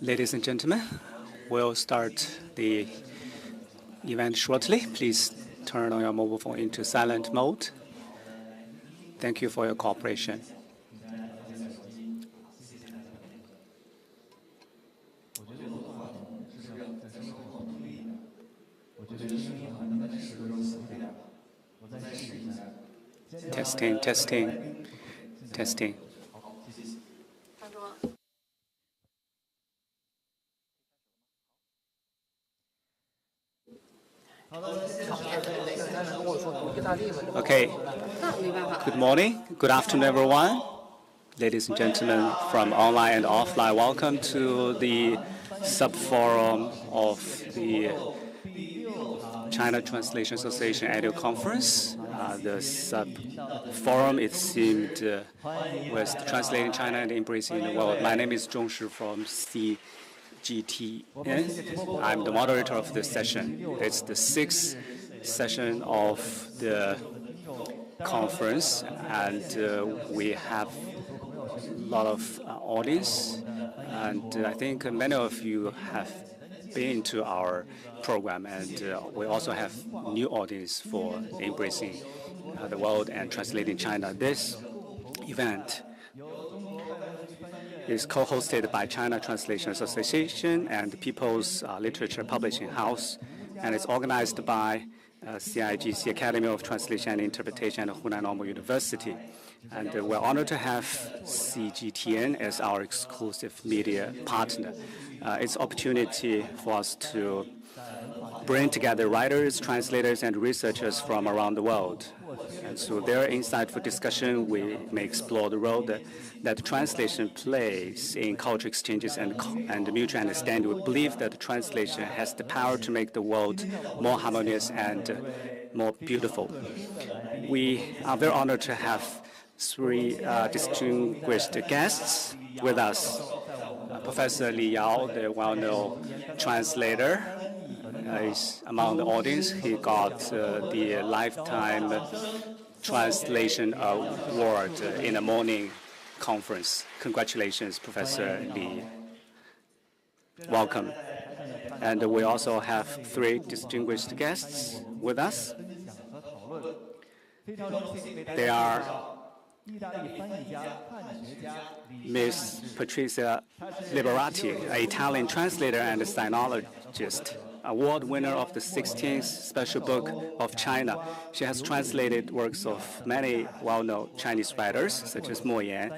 Ladies and gentlemen, we'll start the event shortly. Please turn on your mobile phone into silent mode. Thank you for your cooperation. Testing, testing, testing. Okay. Good morning, good afternoon, everyone. Ladies and gentlemen from online and offline, welcome to the sub-forum of the China Translation Association Annual Conference. The sub-forum is themed with Translating China and Embracing the World. My name is Zhong Shi from CGTN. I'm the moderator of this session. It's the 6th session of the conference, and we have a lot of audience, and I think many of you have been to our program, and we also have new audience for Embracing the World and Translating China. This event is co-hosted by China Translation Association and the People's Literature Publishing House, and it's organized by CIGC, Academy of Translation and Interpretation at Hunan Normal University. And we're honored to have CGTN as our exclusive media partner. It's an opportunity for us to bring together writers, translators, and researchers from around the world. And through their insightful discussion, we may explore the role that translation plays in cultural exchanges and mutual understanding. We believe that translation has the power to make the world more harmonious and more beautiful. We are very honored to have three distinguished guests with us. Professor Li Yao, the well-known translator, is among the audience. He got the Lifetime Translation Award in the morning conference. Congratulations, Professor Li. Welcome. And we also have three distinguished guests with us. They are Ms. Patrizia Liberati, an Italian translator and sinologist, award winner of the 16th Special Book of China. She has translated works of many well-known Chinese writers, such as Mo Yan,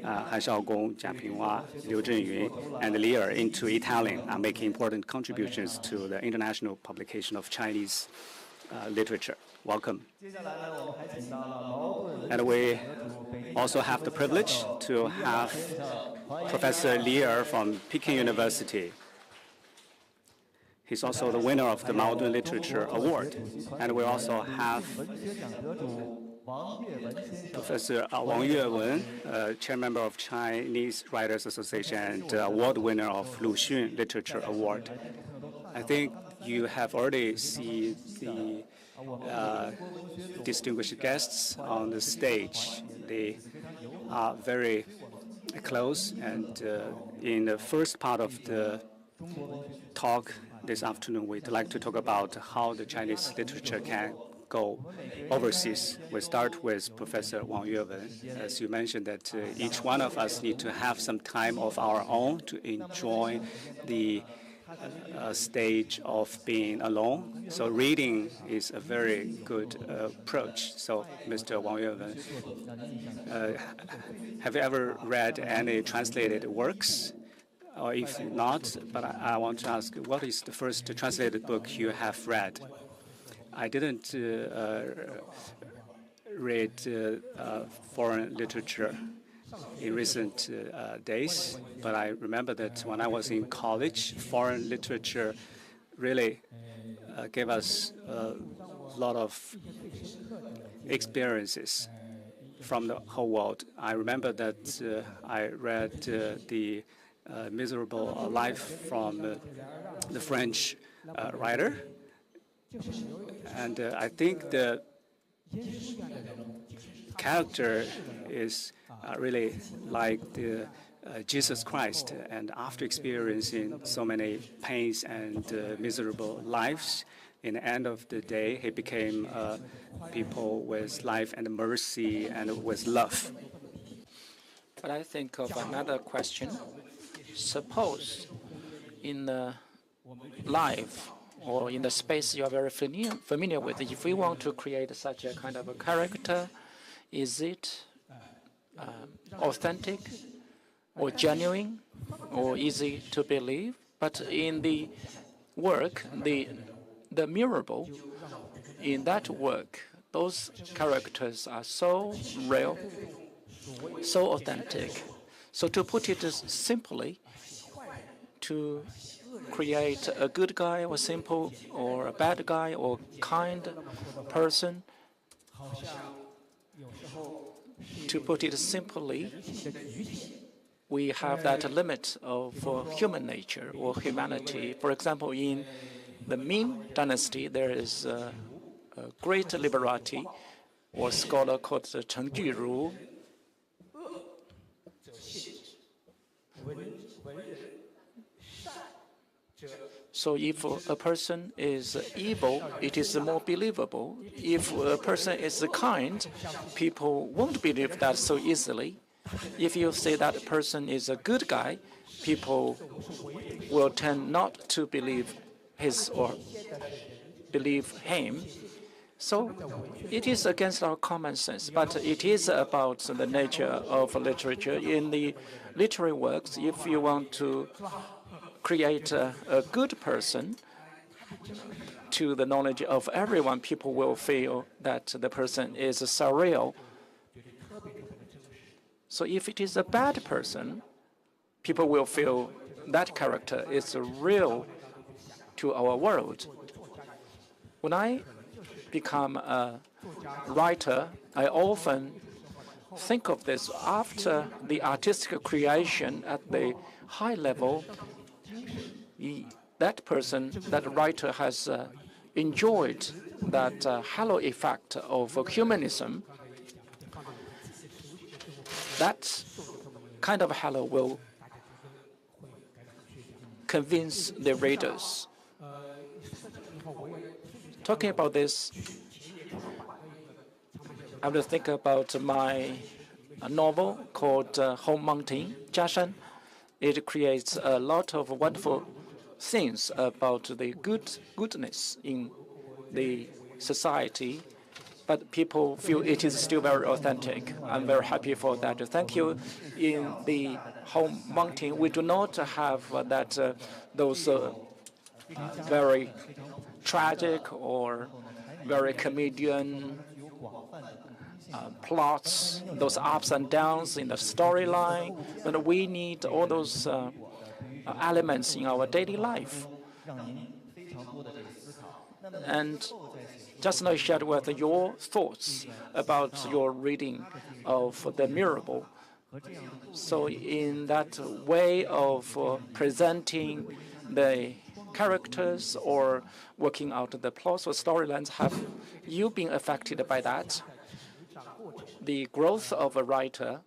Han Shaogong, Jia Pinghua, Liu Zhenyun, and Li Er into Italian, making important contributions to the international publication of Chinese literature. Welcome. And we also have the privilege to have Professor Li Er from Peking University. He's also the winner of the Modern Literature Award. And we also have Professor Wang Yuewen, chair member of Chinese Writers Association and award winner of Lu Xun Literature Award. I think you have already seen the distinguished guests on the stage. They are very close, and in the first part of the talk this afternoon, we'd like to talk about how the Chinese literature can go overseas. We start with Professor Wang Yuewen. As you mentioned, that each one of us need to have some time of our own to enjoy the stage of being alone. So reading is a very good approach. So Mr. Wang Yuewen, have you ever read any translated works? Or if not, but I want to ask, what is the first translated book you have read? I didn't read foreign literature in recent days, but I remember that when I was in college, foreign literature really gave us a lot of experiences from the whole world. I remember that I read the Miserable Life from the French writer, and I think character is really like the Jesus Christ, and after experiencing so many pains and miserable lives, in the end of the day, he became people with life and mercy and with love. But I think of another question. Suppose in the life or in the space you are very familiar with, if we want to create such a kind of a character, is it authentic or genuine or easy to believe? But in the work, the mirable, in that work, those characters are so real, so authentic. So to put it simply, to create a good guy or simple or a bad guy or kind person, to put it simply, we have that limit of human nature or humanity. For example, in the Ming Dynasty, there is a great Liberati or scholar called Cheng Juru. So if a person is evil, it is more believable. If a person is kind, people won't believe that so easily. If you say that a person is a good guy, people will tend not to believe his or believe him. So it is against our common sense, but it is about the nature of literature. In the literary works, if you want to create a good person, to the knowledge of everyone, people will feel that the person is surreal. So if it is a bad person, people will feel that character is real to our world. When I become a writer, I often think of this. After the artistic creation at the high level, that person, that writer has enjoyed that halo effect of humanism. That kind of halo will convince the readers. Talking about this, I will think about my novel called Home Mountain, Jiashan. It creates a lot of wonderful things about the goodness in the society, but people feel it is still very authentic. I'm very happy for that. Thank you. In the Home Mountain, we do not have those very tragic or very comedian plots, those ups and downs in the storyline, but we need all those elements in our daily life. And just now I shared with your thoughts about your reading of The Mirable. So in that way of presenting the characters or working out the plots or storylines, have you been affected by that? The growth of a writer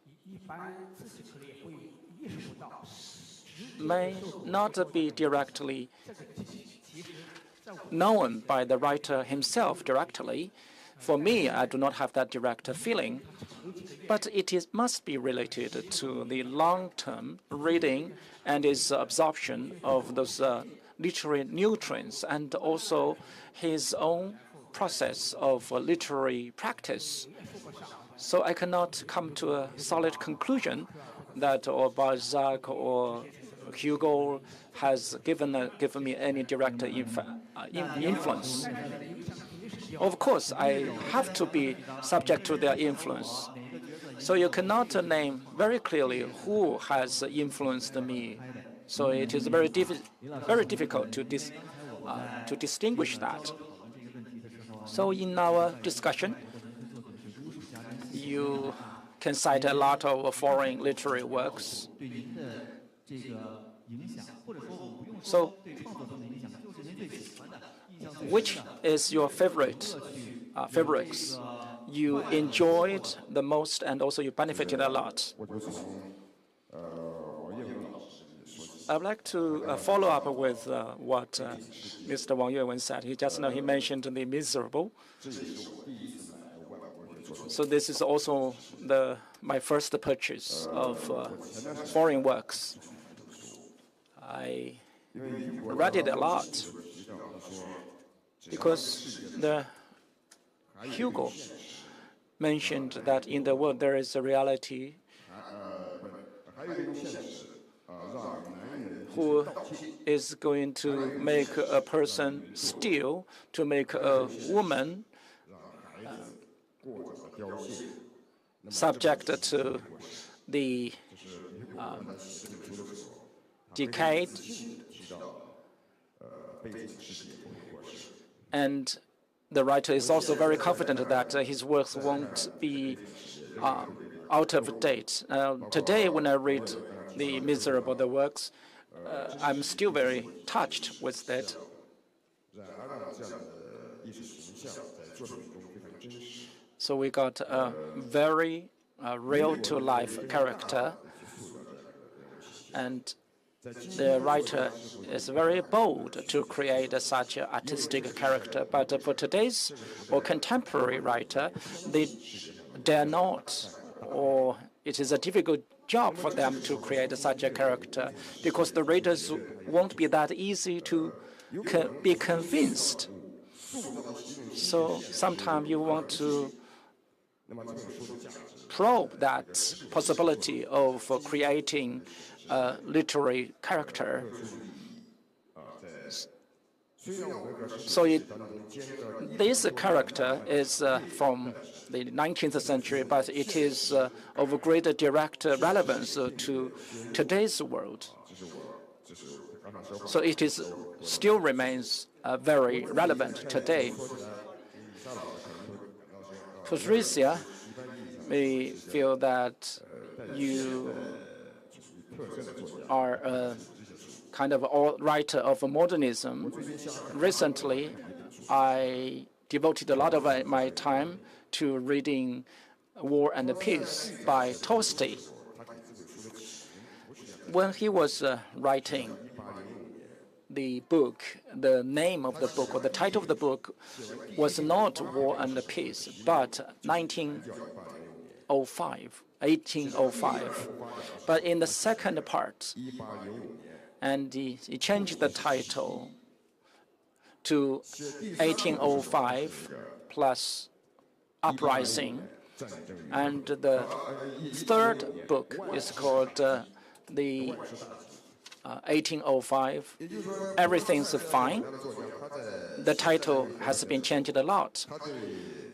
may not be directly known by the writer himself directly. For me, I do not have that direct feeling, but must be related to the long-term reading and his absorption of those literary nutrients and also his own process of literary practice. So I cannot come to a solid conclusion that or Balzac or Hugo has given me any direct influence. Of course, I have to be subject to their influence. So you cannot name very clearly who has influenced me. So it is very difficult to distinguish that. So in our discussion, you can cite a lot of foreign literary works. So, which is your favorites? you enjoyed the most and also you benefited a lot? I would like to follow up with what Mr. Wang Yuewen said. He mentioned the miserable. So this is also my first purchase of foreign works. I read it a lot because Hugo mentioned that in the world there is a reality who is going to make a person steal to make a woman subject to the decade, and the writer is also very confident that his works won't be out of date. Today, when I read the miserable, the works, I'm still very touched with that. So we got a very real-to-life character, and the writer is very bold to create such an artistic character. But for today's or contemporary writer, they dare not, or it is a difficult job for them to create such a character because the readers won't be that easy to be convinced. So sometimes you want to probe that possibility of creating a literary character. So this character is from the 19th century, but it is of great direct relevance to today's world. So it still remains very relevant today. Patrizia may feel that you are a kind of writer of modernism. Recently, I devoted a lot of my time to reading War and Peace by Tolstoy. When he was writing the book, the name of the book or the title of the book was not War and Peace, but 1805. But in the second part, and he changed the title to 1805 plus uprising. And the third book is called the 1805, Everything's Fine. The title has been changed a lot.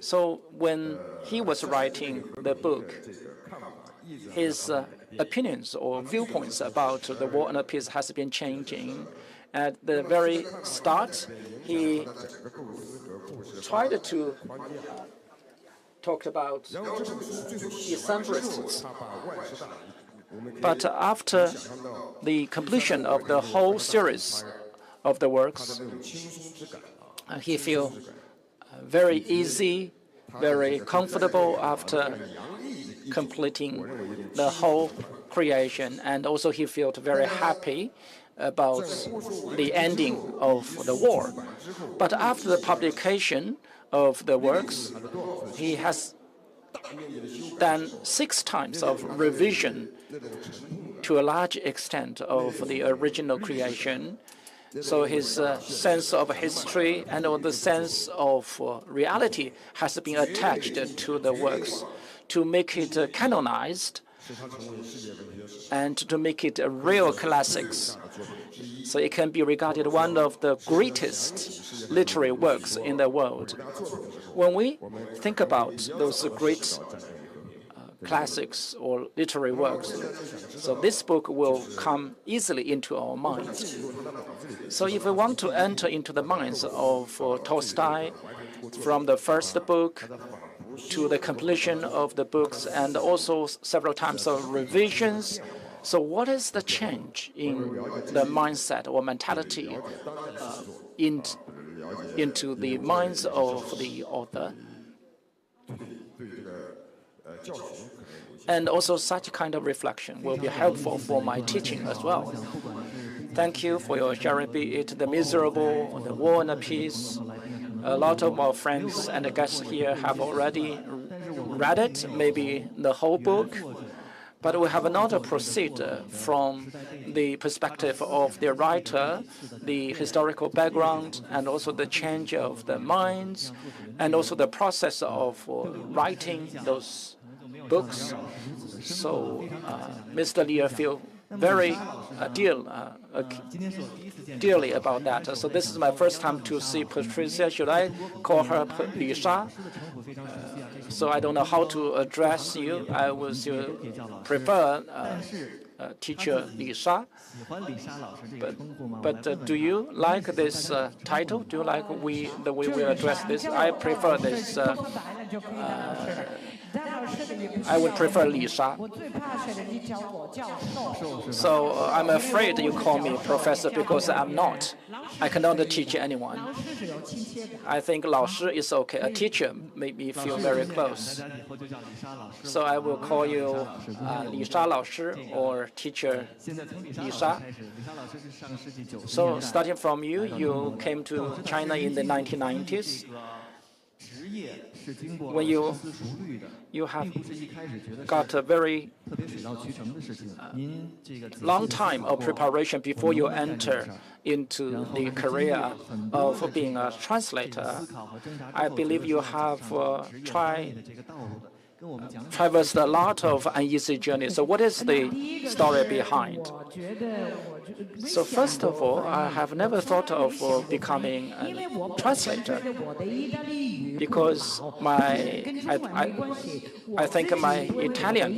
So when he was writing the book, his opinions or viewpoints about the War and Peace has been changing. At the very start, he tried to talk about Decembrists. But after the completion of the whole series of the works, he feels very easy, very comfortable after completing the whole creation, and also he felt very happy about the ending of the war. But after the publication of the works, he has done 6 times of revision to a large extent of the original creation. So his sense of history and the sense of reality has been attached to the works to make it canonized and to make it a real classics. So it can be regarded one of the greatest literary works in the world. When we think about those great classics or literary works, so this book will come easily into our mind. So if we want to enter into the minds of Tolstoy, from the first book to the completion of the books and also several times of revisions, so what is the change in the mindset or mentality into the minds of the author? And also such kind of reflection will be helpful for my teaching as well. Thank you for your sharing, be it The Miserable, The War and the Peace. A lot of our friends and guests here have already read it, maybe the whole book. But we have not proceeded from the perspective of the writer, the historical background, and also the change of the minds, and also the process of writing those books. So Mr. Li feel very dearly about that. So this is my first time to see Patrizia. Should I call her Li Sha? So I don't know how to address you. I would prefer teacher Li Sha. But do you like this title? Do you like the way we address this? I prefer this. I would prefer Li Sha. So I'm afraid you call me professor because I'm not. I cannot teach anyone. I think 老师 is okay. A teacher made me feel very close. So I will call you Li Sha 老师 or teacher Li Sha. So starting from you, you came to China in the 1990s. When you have got a very long time of preparation before you enter into the career of being a translator, I believe you have traversed a lot of uneasy journeys. So what is the story behind? So first of all, I have never thought of becoming a translator because I think my Italian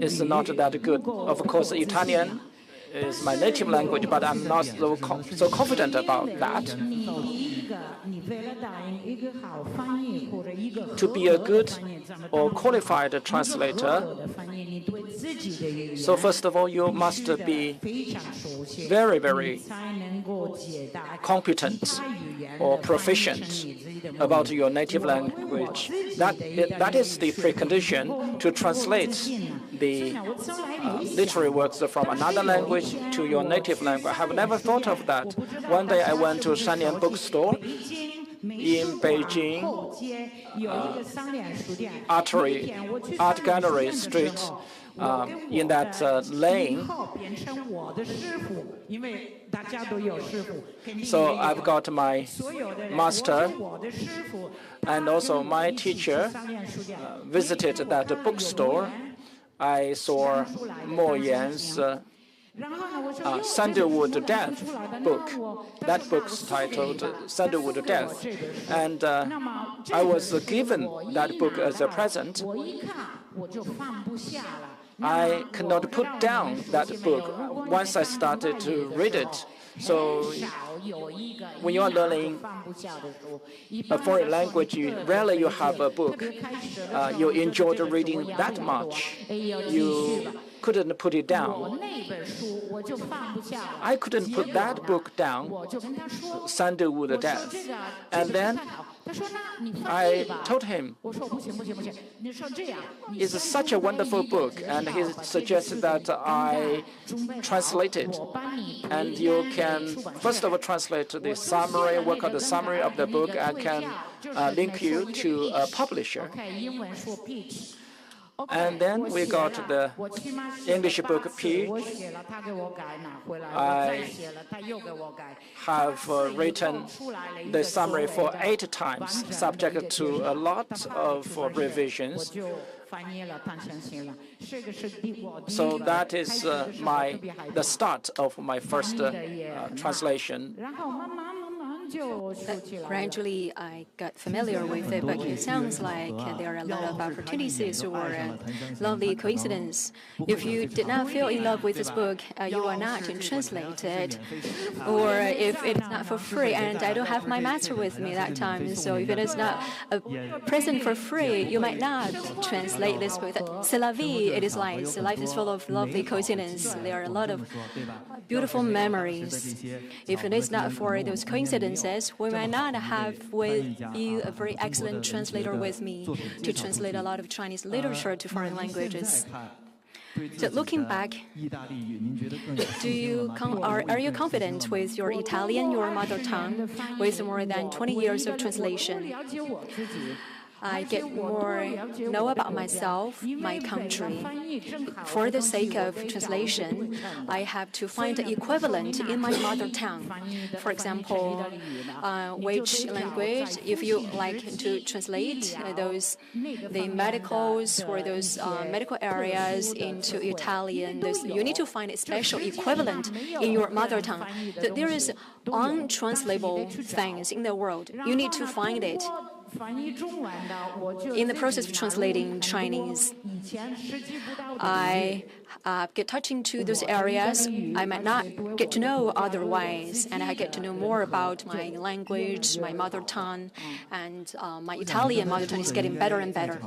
is not that good. Of course, Italian is my native language, but I'm not so confident about that. To be a good or qualified translator, so first of all, you must be very, very competent or proficient about your native language. That is the precondition to translate the literary works from another language to your native language. I have never thought of that. One day I went to Shanian bookstore in Beijing, Art Gallery Street, in that lane. So I've got my master and also my teacher visited that bookstore. I saw Mo Yan's Sandalwood Death book. That book's titled Sandalwood Death. And I was given that book as a present. I cannot put down that book once I started to read it. So when you are learning a foreign language, rarely you have a book you enjoyed reading that much. You couldn't put it down. I couldn't put that book down, Sandalwood Death. And then I told him, it's such a wonderful book, and he suggested that I translate it. And you can, first of all, translate the summary, work out the summary of the book, and can link you to a publisher. And then we got the English book Peach. I have written the summary for 8 times, subject to a lot of revisions. So that is the start of my first translation. Gradually, I got familiar with it, but it sounds like there are a lot of opportunities or lovely coincidence. If you did not fall in love with this book, you are not translated, or if it's not for free, and I don't have my master with me that time, so if it is not a present for free, you might not translate this book. C'est la vie, it is life. So life is full of lovely coincidence. There are a lot of beautiful memories. If it is not for those coincidences, nuances, we might not have with you a very excellent translator with me to translate a lot of Chinese literature to foreign languages. So looking back, are you confident with your Italian, your mother tongue, with more than 20 years of translation? I get more know about myself, my country. For the sake of translation, I have to find the equivalent in my mother tongue. For example, which language, if you like to translate the medicals or those medical areas into Italian, you need to find a special equivalent in your mother tongue. There is untranslatable things in the world. You need to find it. In the process of translating Chinese, I get touching to those areas I might not get to know otherwise, and I get to know more about my language, my mother tongue, and my Italian mother tongue is getting better and better.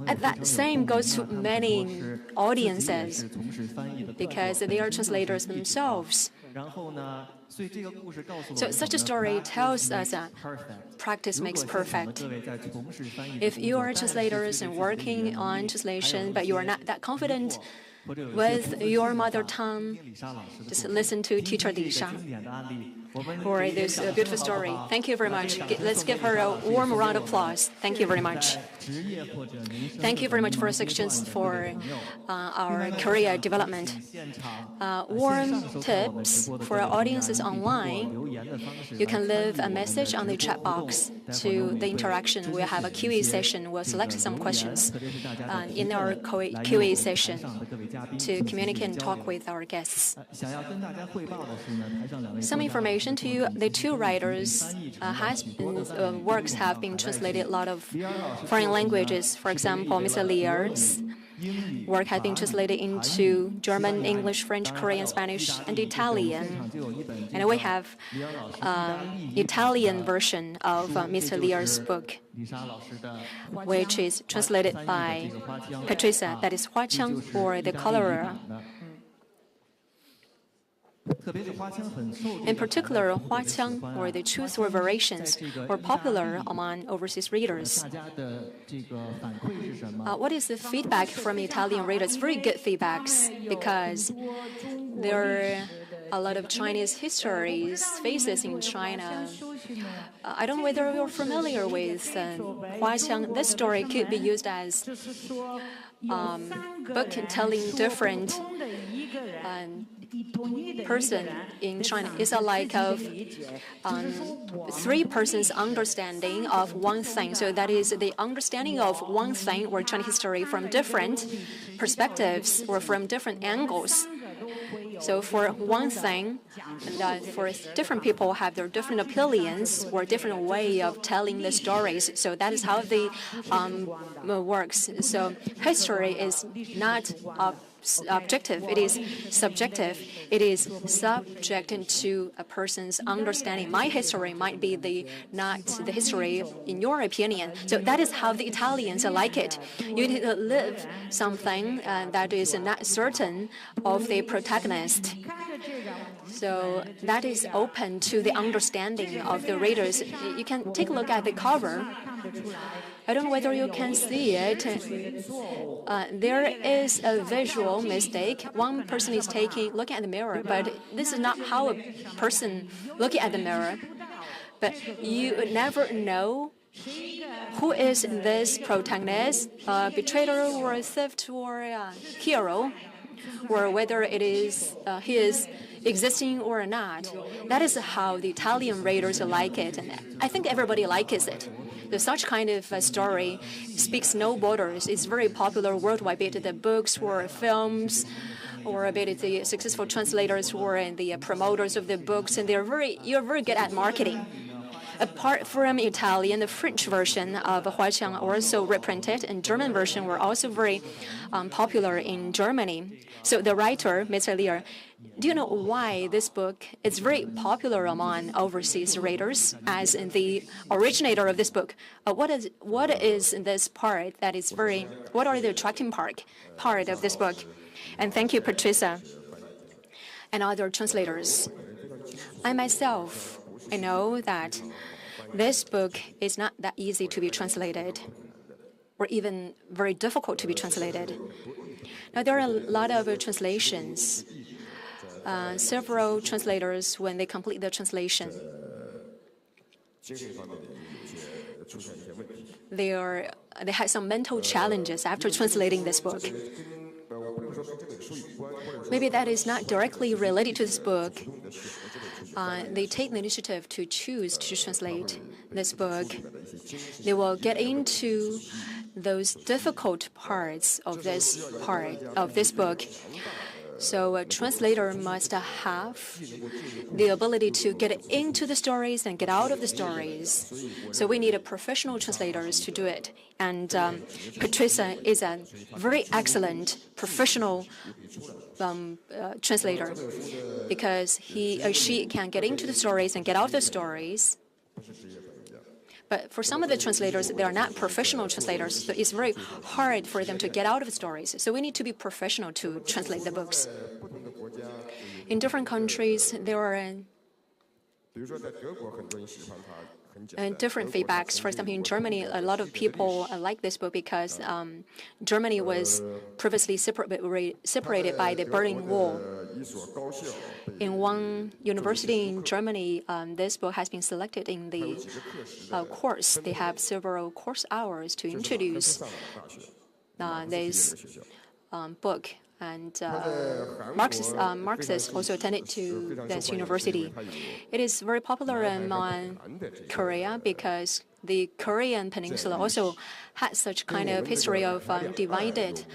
And that same goes to many audiences because they are translators themselves. So such a story tells us that practice makes perfect. If you are translators and working on translation, but you are not that confident with your mother tongue, just listen to teacher Li Sha for this beautiful story. Thank you very much. Let's give her a warm round of applause. Thank you very much. Thank you very much for sections for our career development. Warm tips for our audiences online. You can leave a message on the chat box to the interaction. We'll have a QA session. We'll select some questions in our QA session to communicate and talk with our guests. Some information to you. The two writers' works have been translated a lot of foreign languages. For example, Mr. Lier's work has been translated into German, English, French, Korean, Spanish, and Italian. And we have Italian version of Mr. Lier's book, which is translated by Patrizia, that is Huaqiang, or the Cholera. In particular, Huaqiang, or the truth or variations, were popular among overseas readers. What is the feedback from Italian readers? Very good feedbacks, because there are a lot of Chinese histories, faces in China. I don't know whether you're familiar with Huaqiang. This story could be used as book telling different person in China. It's like of three persons' understanding of one thing. So that is the understanding of one thing or Chinese history from different perspectives or from different angles. So for one thing, for different people have their different opinions or different way of telling the stories. So that is how the works. So history is not objective, it is subjective. It is subject to a person's understanding. My history might be not the history in your opinion. So that is how the Italians like it. You need to live something that is not certain of the protagonist. So that is open to the understanding of the readers. You can take a look at the cover. I don't know whether you can see it. There is a visual mistake. One person is looking at the mirror, but this is not how a person looking at the mirror. But you never know who is this protagonist, betrayer or thief or hero, or whether it is he is existing or not. That is how the Italian readers like it, and I think everybody likes it. Such kind of story speaks no borders. It's very popular worldwide, be it the books or films, or be it the successful translators or the promoters of the books, and you're very good at marketing. Apart from Italian, the French version of Huaqiang also reprinted, and German version were also very popular in Germany. So the writer, Mr. Lier, do you know why this book is very popular among overseas readers as the originator of this book? What is this part that is what are the attracting part of this book? And thank you, Patrizia, and other translators. I myself I know that this book is not that easy to be translated, or even very difficult to be translated. Now, there are a lot of translations. Several translators, when they complete the translation, they had some mental challenges after translating this book. Maybe that is not directly related to this book. They take the initiative to choose to translate this book. They will get into those difficult parts of this book. So a translator must have the ability to get into the stories and get out of the stories. So we need professional translators to do it. And Patrizia is a very excellent professional translator because he or she can get into the stories and get out of the stories. But for some of the translators, they are not professional translators, so it's very hard for them to get out of the stories. So we need to be professional to translate the books. In different countries, there are different feedbacks. For example, in Germany, a lot of people like this book because Germany was previously separated by the Berlin Wall. In Wang University in Germany, this book has been selected in the course. They have several course hours to introduce this book. And Marxists also attended to this university. It is very popular in Korea because the Korean peninsula also had such kind of history of divided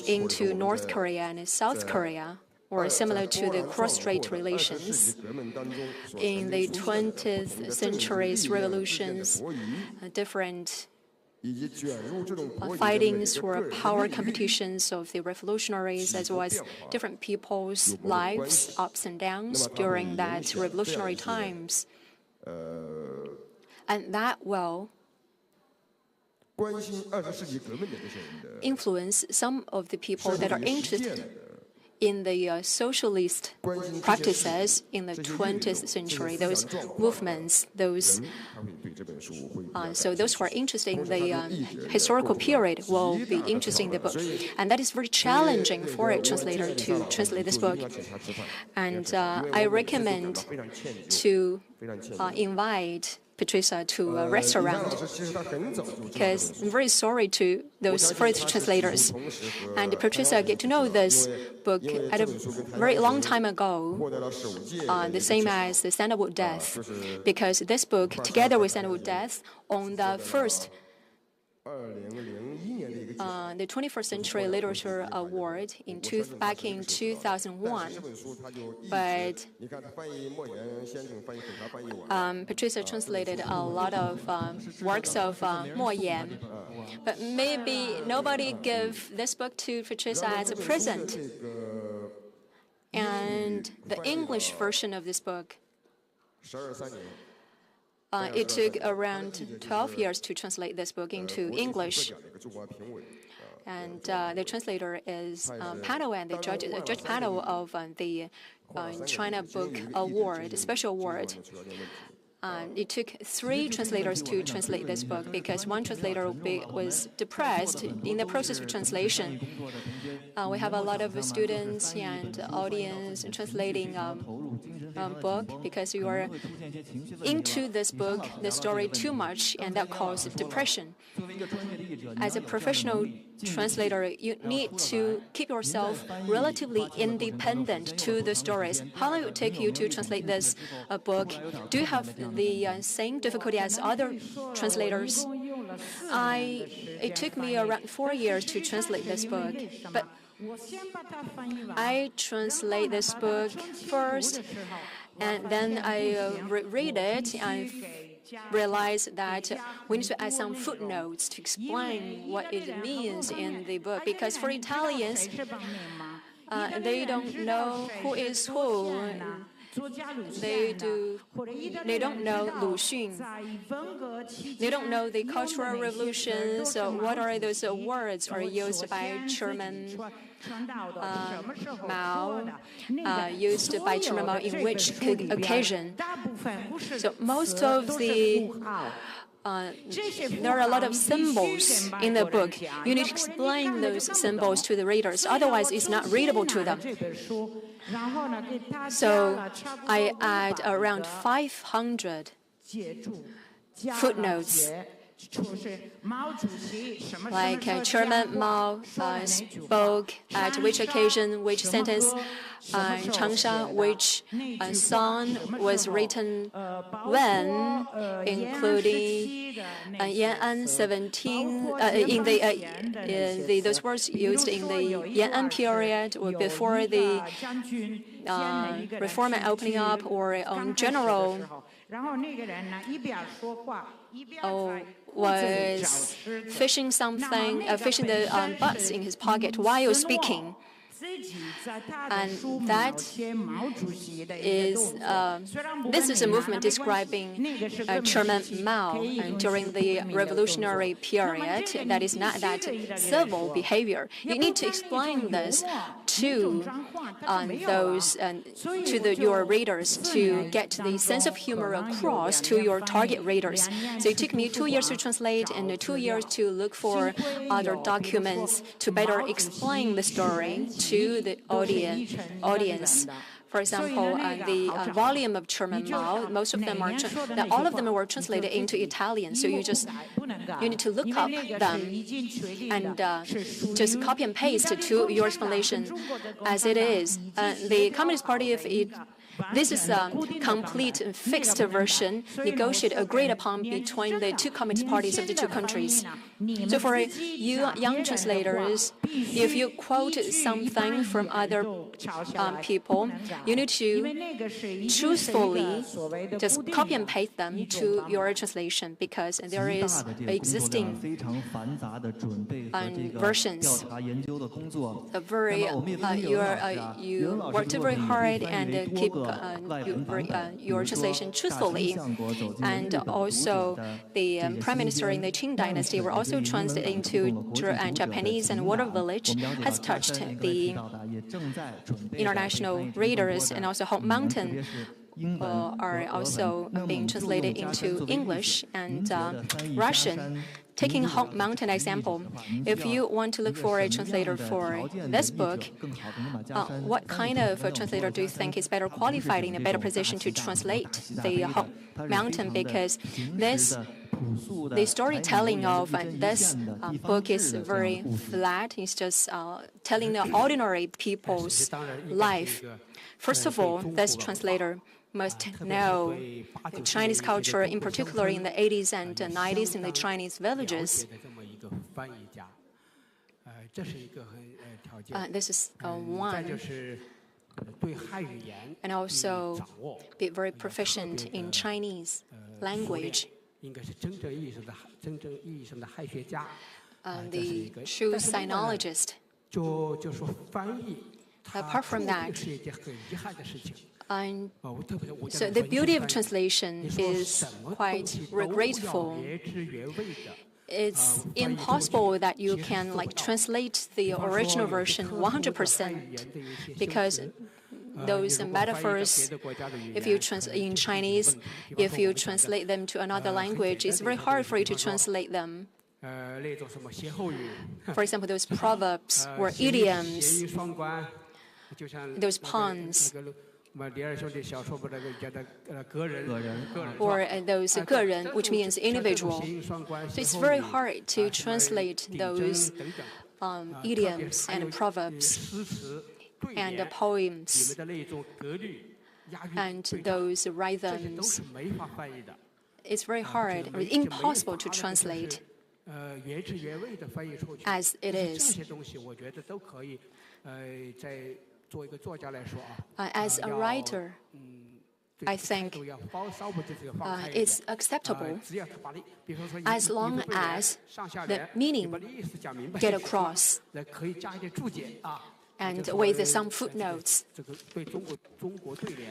into North Korea and South Korea, or similar to the cross-strait relations. In the 20th century's revolutions, different fightings or power competitions of the revolutionaries, as well as different people's lives, ups and downs during that revolutionary times. And that will influence some of the people that are interested in the socialist practices in the 20th century, those movements, so those who are interested in the historical period will be interested in the book. And that is very challenging for a translator to translate this book. And I recommend to invite Patrizia to a restaurant because I'm very sorry to those first translators. And Patrizia get to know this book at a very long time ago, the same as the Sandalwood Death, because this book, together with Sandalwood Death, on the first the 21st Century Literature Award back in 2001. But Patrizia translated a lot of works of Mo Yan. But maybe nobody gave this book to Patrizia as a present. And the English version of this book, it took around 12 years to translate this book into English. And the translator is panel and the judge panel of the China Book Award, special award. It took 3 translators to translate this book because one translator was depressed in the process of translation. We have a lot of students and audience translating book because you are into this book, the story too much, and that causes depression. As a professional translator, you need to keep yourself relatively independent to the stories. How long will it take you to translate this book? Do you have the same difficulty as other translators? It took me around 4 years to translate this book, but I translate this book first, and then I read it and realize that we need to add some footnotes to explain what it means in the book, because for Italians, they don't know who is who. They don't know Lu Xun. They don't know the Cultural Revolution. So what are those words are used by Chairman Mao, used by Chairman Mao in which occasion? So most of the there are a lot of symbols in the book. You need to explain those symbols to the readers, otherwise it's not readable to them. So I add around 500 footnotes. Like Chairman Mao spoke at which occasion, which sentence, Changsha, which song was written when, including Yan'an 17, those words used in the Yan'an period or before the reform and opening up, or on general. Was fishing fishing the butts in his pocket while speaking. And that is, this is a movement describing Chairman Mao during the revolutionary period. That is not that civil behavior. You need to explain this to your readers to get the sense of humor across to your target readers. So it took me 2 years to translate and 2 years to look for other documents to better explain the story to the audience. For example, the volume of Chairman Mao, most of them are, all of them were translated into Italian. So you need to look up them and just copy and paste to your explanation as it is. The Communist Party of this is a complete fixed version negotiated, agreed upon between the two communist parties of the two countries. So for you young translators, if you quote something from other people, you need to truthfully just copy and paste them to your translation, because there is existing versions. You worked very hard and keep your translation truthfully. And also the Prime Minister in the Qing Dynasty were also translated into Japanese, and Water Village has touched the international readers, and also Home Mountain are also being translated into English and Russian. Taking Hong Mountain example, if you want to look for a translator for this book, what kind of a translator do you think is better qualified, in a better position to translate the Hong Mountain? Because the storytelling of this book is very flat. It's just telling the ordinary people's life. First of all, this translator must know Chinese culture, in particular in the 80s and 90s in the Chinese villages. This is one. And also be very proficient in Chinese language. The true Sinologist. Apart from that, so the beauty of translation is quite regretful. It's impossible that you can translate the original version 100%, because those metaphors, if you in Chinese, if you translate them to another language, it's very hard for you to translate them. For example, those proverbs or idioms, those puns, or those 个人, which means individual. So it's very hard to translate those idioms and proverbs and poems and those rhythms. It's very hard, or impossible to translate as it is. As a writer, I think it's acceptable as long as the meaning get across. and with some footnotes.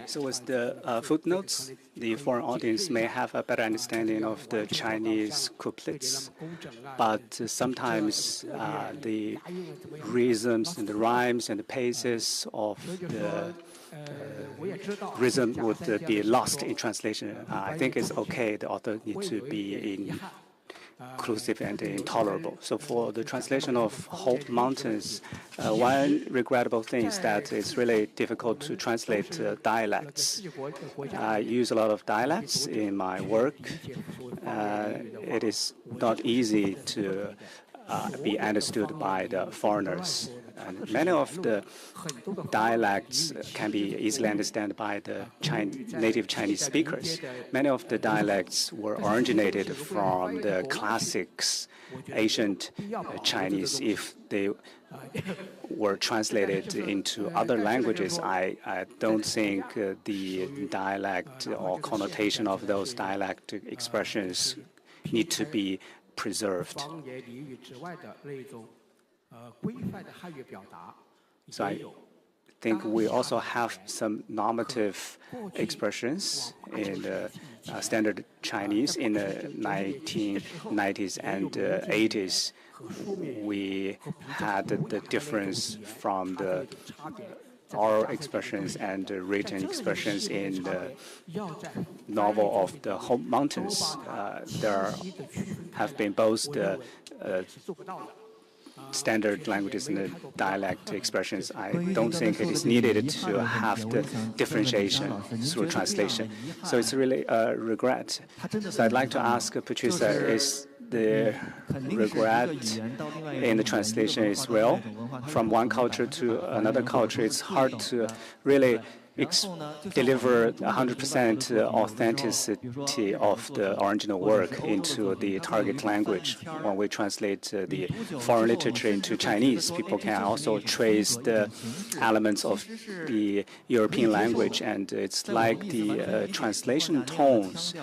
So with the footnotes, the foreign audience may have a better understanding of the Chinese couplets, but sometimes the rhythms and the rhymes and the paces of the rhythm would be lost in translation. I think it's okay. The author needs to be inclusive and intolerable. So for the translation of Hope Mountains, one regrettable thing is that it's really difficult to translate dialects. I use a lot of dialects in my work. It is not easy to be understood by the foreigners. And many of the dialects can be easily understood by the native Chinese speakers. Many of the dialects were originated from the classics, ancient Chinese. If they were translated into other languages, I don't think the dialect or connotation of those dialect expressions need to be preserved. So I think we also have some normative expressions in the standard Chinese in the 1990s and 80s. We had the difference from the oral expressions and written expressions in the novel of the Hope Mountains. There have been both the standard languages and the dialect expressions. I don't think it is needed to have the differentiation through translation. So it's really a regret. So I'd like to ask Patrizia, is the regret in the translation as well? From one culture to another culture, it's hard to really deliver 100% authenticity of the original work into the target language. When we translate the foreign literature into Chinese, people can also trace the elements of the European language, and it's like the translation tones.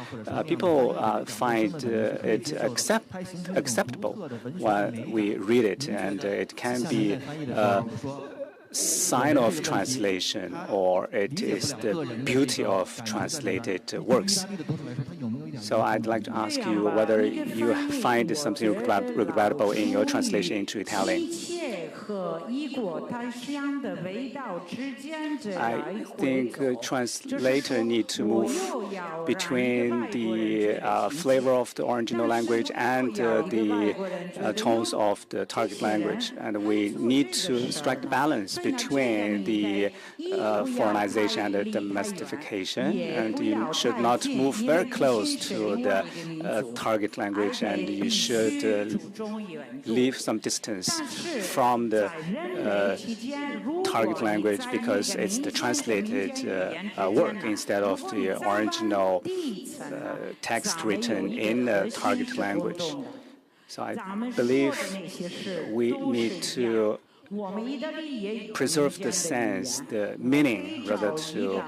People find it acceptable when we read it, and it can be sign of translation, or it is the beauty of translated works. So I'd like to ask you whether you find something regrettable in your translation into Italian. I think translator need to move between the flavor of the original language and the tones of the target language, and we need to strike the balance between the foreignization and the domestication, and you should not move very close to the target language, and you should leave some distance from the target language, because it's the translated work instead of the original text written in the target language. So I believe we need to preserve the sense, the meaning, rather to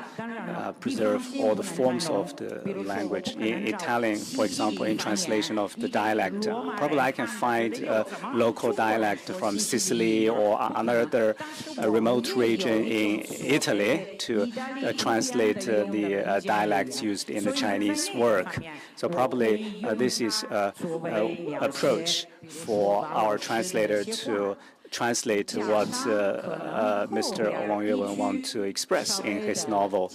preserve all the forms of the language. In Italian, for example, in translation of the dialect, probably I can find a local dialect from Sicily or another remote region in Italy to translate the dialects used in the Chinese work. So probably this is an approach for our translator to translate what Mr. Wang Yuewen wants to express in his novel.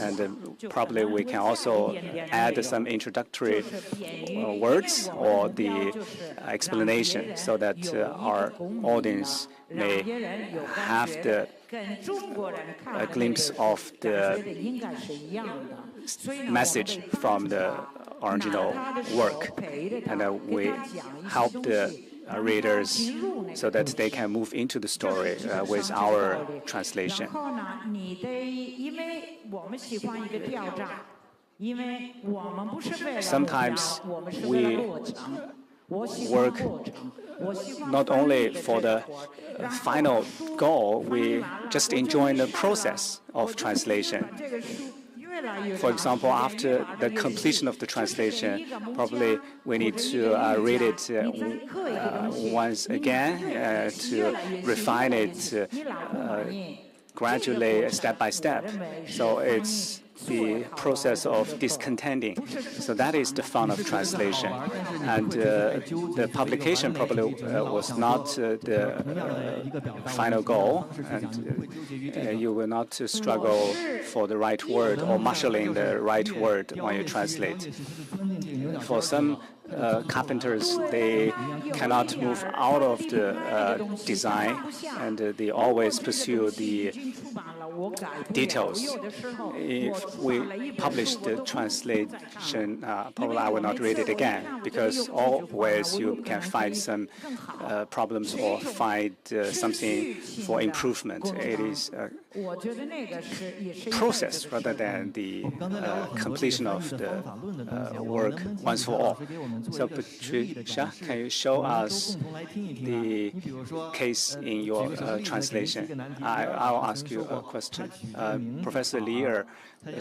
And probably we can also add some introductory words or the explanation, so that our audience may have the a glimpse of the message from the original work. And we help the readers so that they can move into the story with our translation. Sometimes we work not only for the final goal, we just enjoy the process of translation. For example, after the completion of the translation, probably we need to read it once again to refine it gradually, step by step. So it's the process of discontending. So that is the fun of translation. And the publication probably was not the final goal. And you will not struggle for the right word or marshalling the right word when you translate. For some carpenters, they cannot move out of the design, and they always pursue the details. If we publish the translation, probably I will not read it again, because always you can find some problems or find something for improvement. It is a process rather than the completion of the work once for all. So, Patricia, can you show us the case in your translation? I'll ask you a question. Professor Lear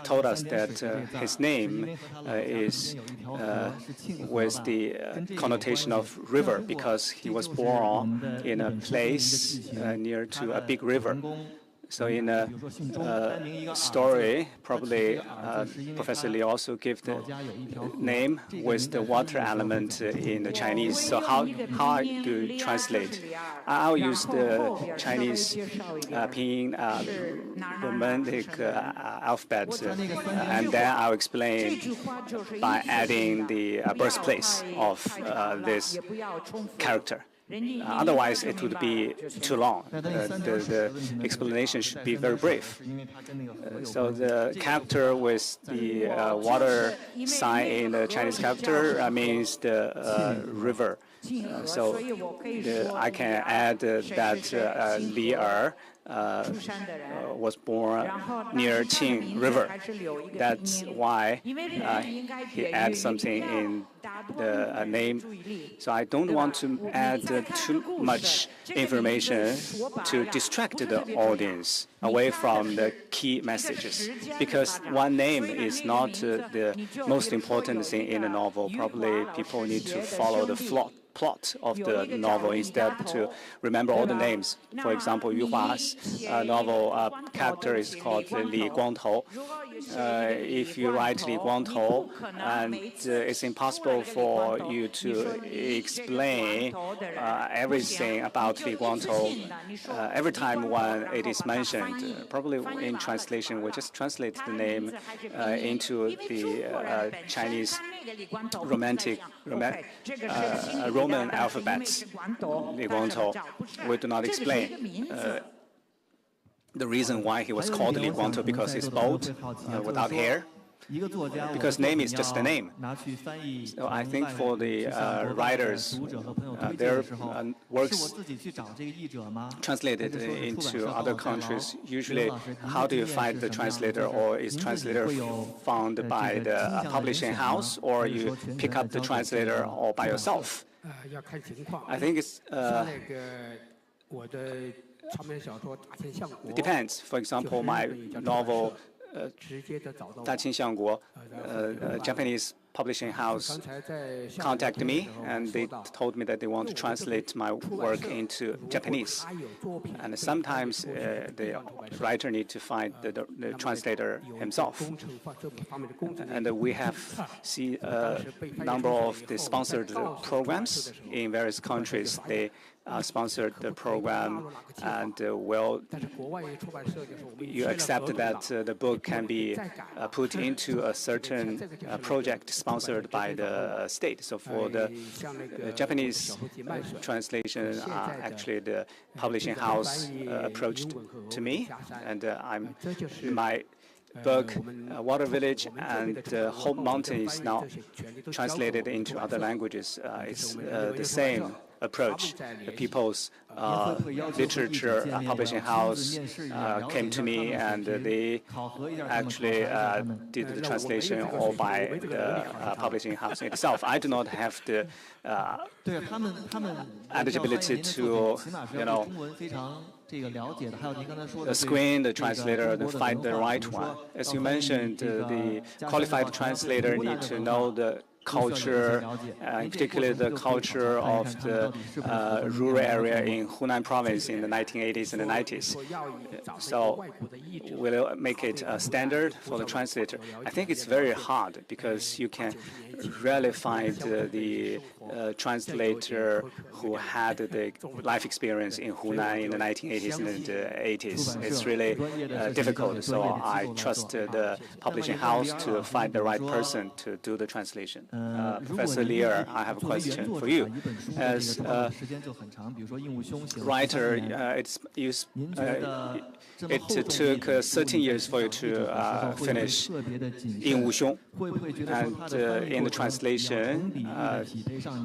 told us that his name is with the connotation of river because he was born in a place near to a big river. So in a story, probably Professor Li also gave the name with the water element in the Chinese. So how do you translate? I'll use the Chinese pinyin romantic alphabet, and then I'll explain by adding the birthplace of this character. Otherwise, it would be too long. The explanation should be very brief. So the character with the water sign in the Chinese character means the river. So I can add that Li Er was born near Qing River. That's why he adds something in the name. So I don't want to add too much information to distract the audience away from the key messages, because one name is not the most important thing in a novel. Probably people need to follow the plot of the novel instead to remember all the names. For example, Yu Hua's novel character is called Li Guangtou. If you write Li Guangtou, and it's impossible for you to explain everything about Li Guangtou every time when it is mentioned. Probably in translation, we just translate the name into the Chinese Roman alphabets, Li Guangtou. We do not explain the reason why he was called Li Guangtou, because he's bald, without hair, because name is just a name. So I think for the writers, their works translated into other countries, usually how do you find the translator, or is translator found by the publishing house, or you pick up the translator all by yourself? I think it's it depends. For example, my novel, 大清相国, Japanese publishing house contacted me, and they told me that they want to translate my work into Japanese. And sometimes the writer needs to find the translator himself. And we have seen a number of the sponsored programs in various countries. They sponsored the program, and you accept that the book can be put into a certain project sponsored by the state. So for the Japanese translation, actually the publishing house approached to me, and my book, Water Village and Home Mountain, is now translated into other languages. It's the same approach. The People's Literature Publishing House came to me, and they actually did the translation all by the publishing house itself. I do not have the eligibility to, screen the translator and find the right one. As you mentioned, the qualified translator need to know the culture, particularly the culture of the rural area in Hunan province in the 1980s and the 90s. So we'll make it a standard for the translator. I think it's very hard because you can rarely find the translator who had the life experience in Hunan in the 1980s and the 80s. It's really difficult, so I trust the publishing house to find the right person to do the translation. Professor Lear, I have a question for you. As a writer, it took 13 years for you to finish In Wu Xiong. And in the translation,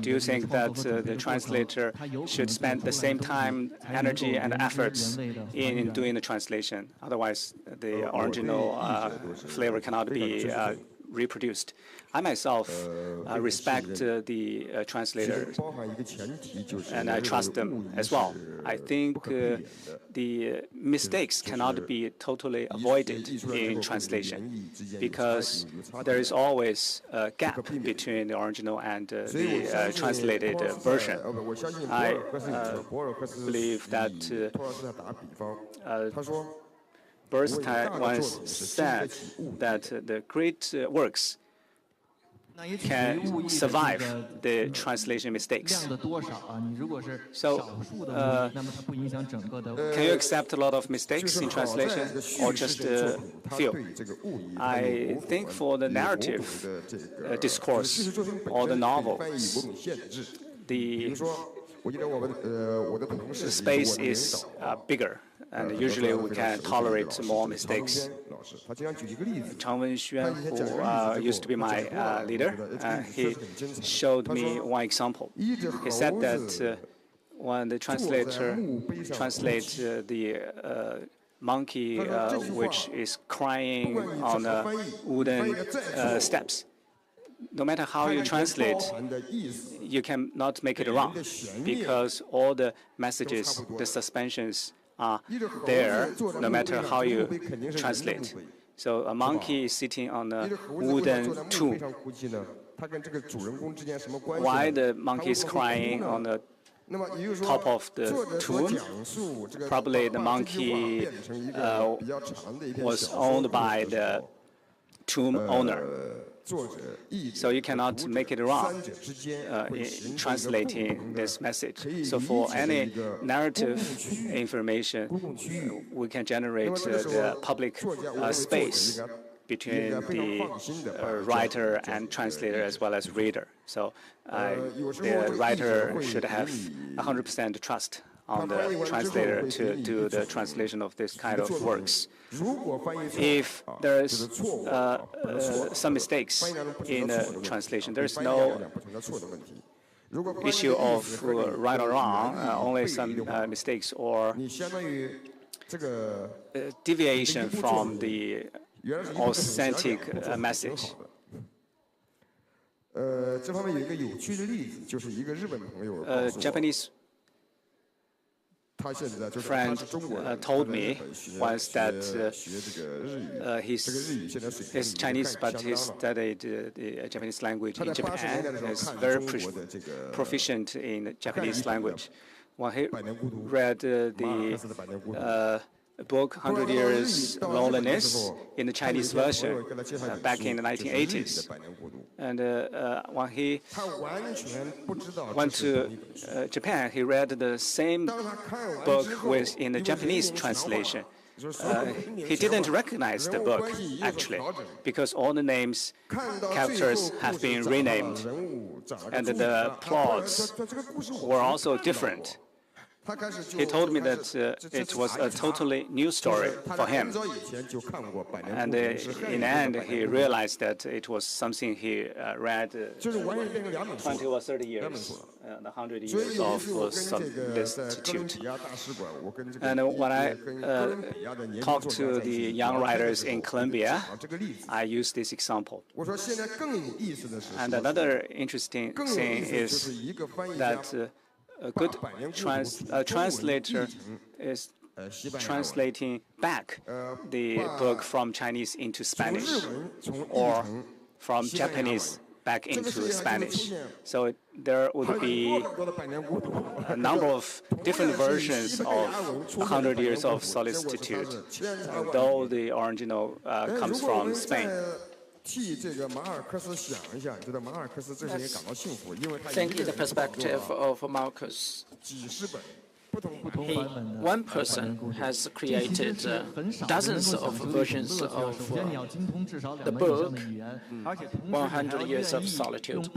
do you think that the translator should spend the same time, energy, and efforts in doing the translation? Otherwise, the original flavor cannot be reproduced. I myself respect the translators, and I trust them as well. I think the mistakes cannot be totally avoided in translation because there is always a gap between the original and the translated version. I believe that Bernstein once said that the great works can survive the translation mistakes. So, can you accept a lot of mistakes in translation or just a few? I think for the narrative discourse or the novels, the space is bigger, and usually we can tolerate more mistakes. Chang Wenxuan, who used to be my leader, he showed me one example. He said that when the translator translates the monkey which is crying on wooden steps, no matter how you translate, you cannot make it wrong because all the messages, the suspensions are there, no matter how you translate. So a monkey is sitting on a wooden tomb. Why the monkey is crying on the top of the tomb? Probably the monkey was owned by the tomb owner. So you cannot make it wrong in translating this message. So for any narrative information, we can generate the public space between the writer and translator as well as reader. So the writer should have 100% trust on the translator to do the translation of this kind of works. If there is some mistakes in the translation, there is no issue of right or wrong, only some mistakes or deviation from the authentic message. Japanese friend told me once that he's Chinese, but he studied the Japanese language in Japan. He's very proficient in Japanese language. When he read the book 100 Years Loneliness in the Chinese version back in the 1980s. And when he went to Japan, he read the same book in the Japanese translation. He didn't recognize the book, actually, because all the names, characters have been renamed, and the plots were also different. He told me that it was a totally new story for him. And in the end, he realized that it was something he read 20 or 30 years, the 100 years of substitute. And when I talk to the young writers in Columbia, I use this example. And another interesting thing is that a good translator is translating back the book from Chinese into Spanish or from Japanese back into Spanish. So there would be a number of different versions of 100 Years of Solicitude, though the original comes from Spain. Think in the perspective of Marcus. One person has created dozens of versions of the book, 100 Years of Solitude.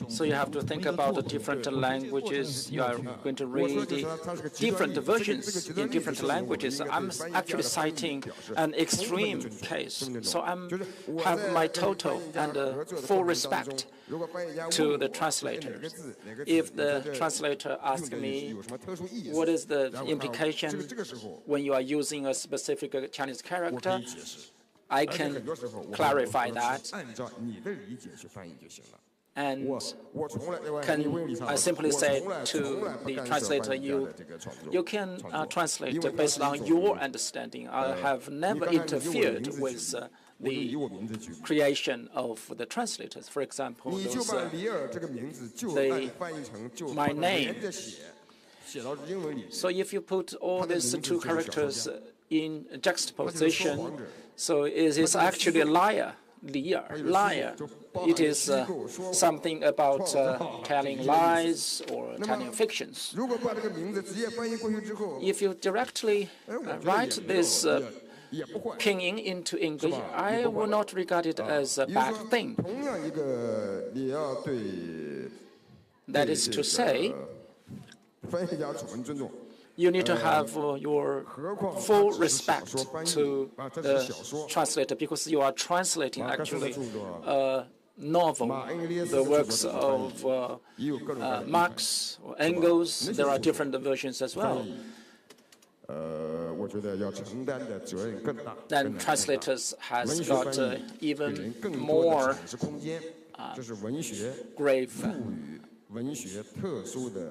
So you have to think about the different languages. You are going to read different versions in different languages. I'm actually citing an extreme case. So I have my total and full respect to the translators. If the translator asks me, what is the implication when you are using a specific Chinese character, I can clarify that. And I simply say to the translator, you can translate based on your understanding. I have never interfered with the creation of the translators. For example, my name. So if you put all these two characters in juxtaposition, so it is actually a liar. Liar. It is something about telling lies or telling fictions. If you directly write this Pinyin into English, I will not regard it as a bad thing. That is to say, you need to have your full respect to the translator, because you are translating actually a novel, the works of Marx or Engels. There are different versions as well. Then translators has got even more grave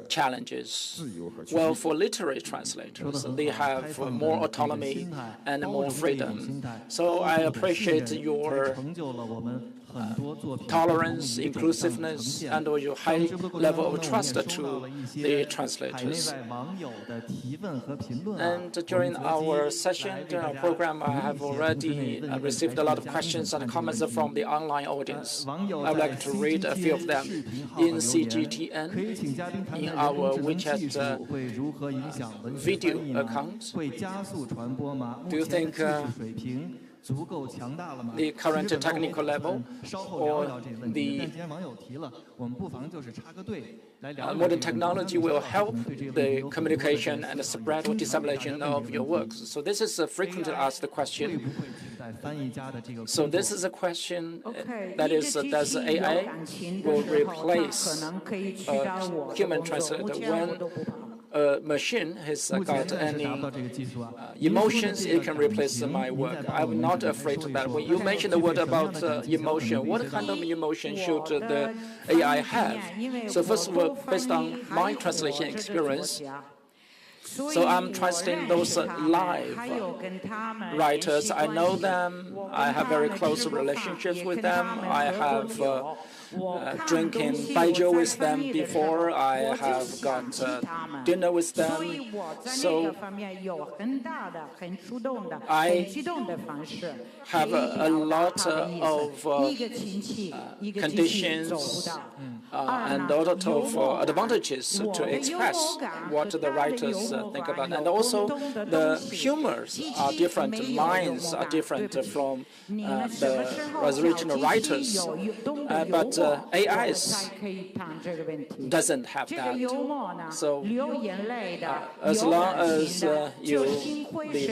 challenges. Well, for literary translators, they have more autonomy and more freedom. So I appreciate your tolerance, inclusiveness, and your high level of trust to the translators. And during our session, during our program, I have already received a lot of questions and comments from the online audience. I would like to read a few of them. In CGTN, in our WeChat video account, do you think the current technical level or the modern technology will help the communication and the spread or dissemination of your works? So this is a frequently asked question. So this is a question that is, does AI will replace a human translator when a machine has got any emotions? It can replace my work. I'm not afraid of that. When you mention the word about emotion, what kind of emotion should the AI have? So first of all, based on my translation experience, so I'm translating those live writers. I know them. I have very close relationships with them. I have drinking baijiu with them before. I have got dinner with them. So I have a lot of conditions and a lot of advantages to express what the writers think about. And also the humors are different, minds are different from the original writers. But AI doesn't have that. So as long as the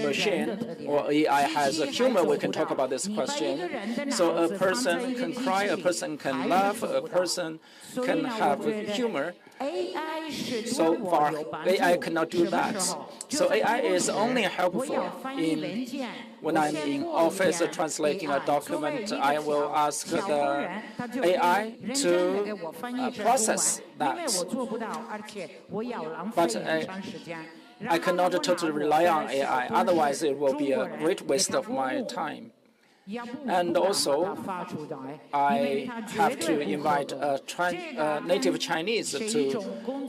machine or AI has a humor, we can talk about this question. So a person can cry, a person can laugh, a person can have humor. So far, AI cannot do that. So AI is only helpful when I'm in office translating a document. I will ask the AI to process that. But I cannot totally rely on AI. Otherwise, it will be a great waste of my time. And also, I have to invite a native Chinese to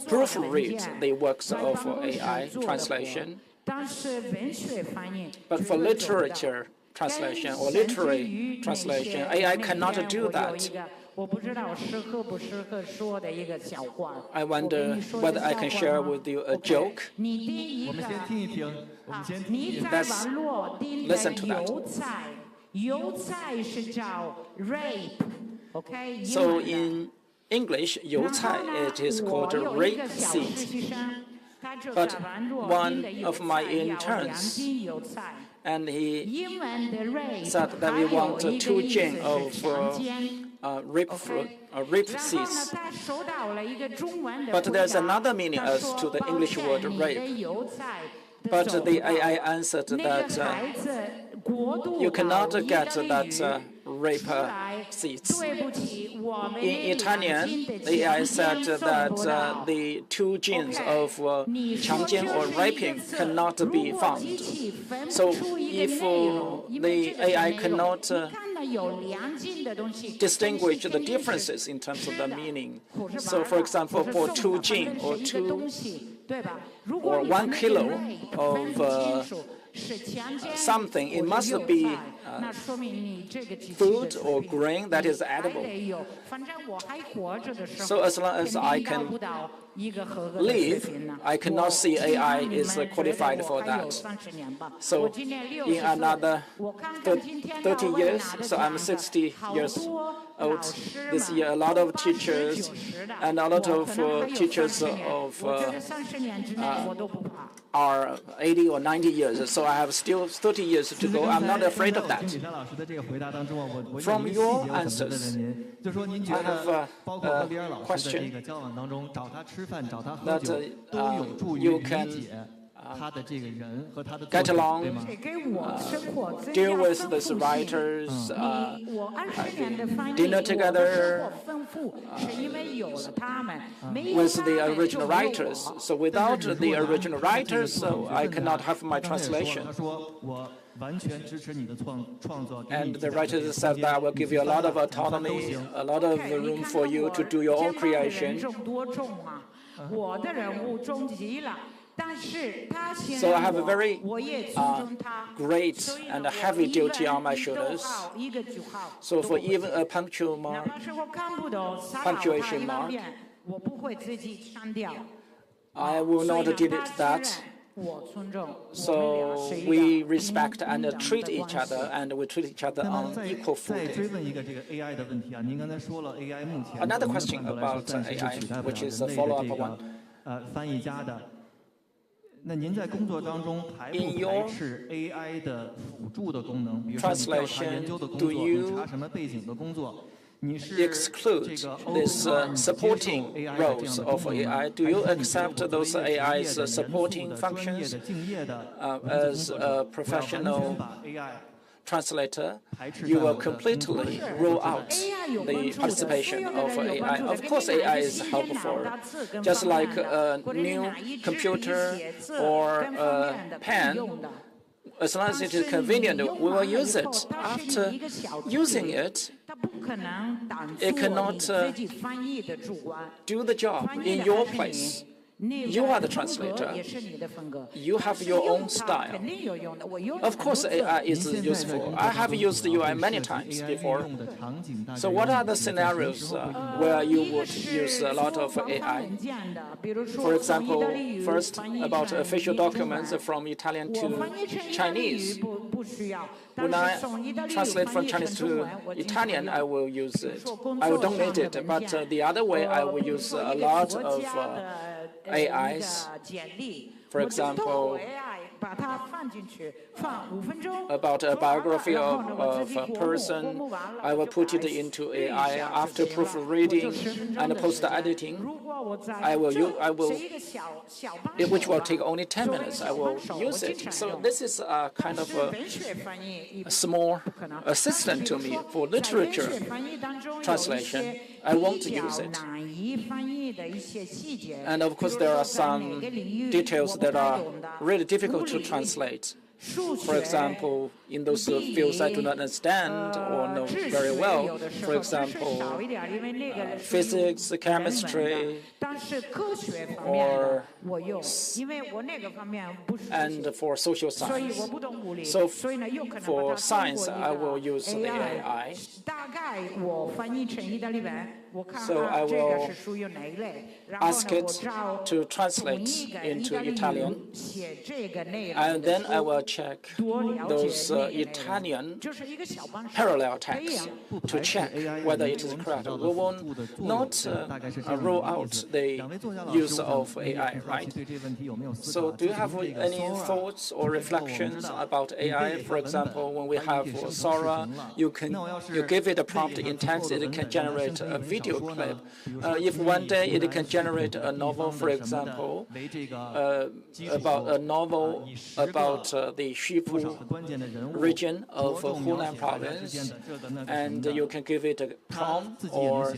proofread the works of AI translation. But for literature translation or literary translation, AI cannot do that. I wonder whether I can share with you a joke. Let's listen to that. So in English, 油菜, it is called rape seed. But one of my interns, and he said that we want 2 gin of rape seeds. But there's another meaning as to the English word rape. But the AI answered that you cannot get that rape seeds. In Italian, the AI said that the 2 genes of 强奸 or raping cannot be found. So if the AI cannot distinguish the differences in terms of the meaning, so for example, for 2 gene or 1 kilo of something, it must be food or grain that is edible. So as long as I can live, I cannot see AI is qualified for that. So in another 30 years, so I'm 60 years old this year, a lot of teachers and a lot of teachers are 80 or 90 years, so I have still 30 years to go. I'm not afraid of that. From your answers, I have a question that you can get along, deal with these writers, dinner together with the original writers. So without the original writers, so I cannot have my translation. And the writers said that I will give you a lot of autonomy, a lot of room for you to do your own creation. So I have a very great and heavy duty on my shoulders. So for even a punctuation mark, I will not delete that. So we respect and treat each other, and we treat each other on equal footing. Another question about AI, which is a follow-up one. In your translation, do you exclude this supporting roles of AI? Do you accept those AI's supporting functions as a professional translator? You will completely rule out the participation of AI. Of course, AI is helpful. Just like a new computer or a pen, as long as it is convenient, we will use it. After using it, it cannot do the job in your place. You are the translator. You have your own style. Of course, AI is useful. I have used UI many times before. So what are the scenarios where you would use a lot of AI? For example, first, about official documents from Italian to Chinese. When I translate from Chinese to Italian, I will use it. I will donate it. But the other way, I will use a lot of AIs. For example, about a biography of a person, I will put it into AI. After proofreading and post-editing, which will take only 10 minutes, I will use it. So this is a kind of a small assistant to me for literature translation. I won't use it. And of course, there are some details that are really difficult to translate. For example, in those fields I do not understand or know very well, for example, physics, chemistry, and for social science. So for science, I will use the AI. So I will ask it to translate into Italian, and then I will check those Italian parallel texts to check whether it is correct. We will not rule out the use of AI, right? So do you have any thoughts or reflections about AI? For example, when we have Sora, you give it a prompt in text, it can generate a video clip. If one day it can generate a novel, for example, about the Xipu region of Hunan province, and you can give it a prompt, or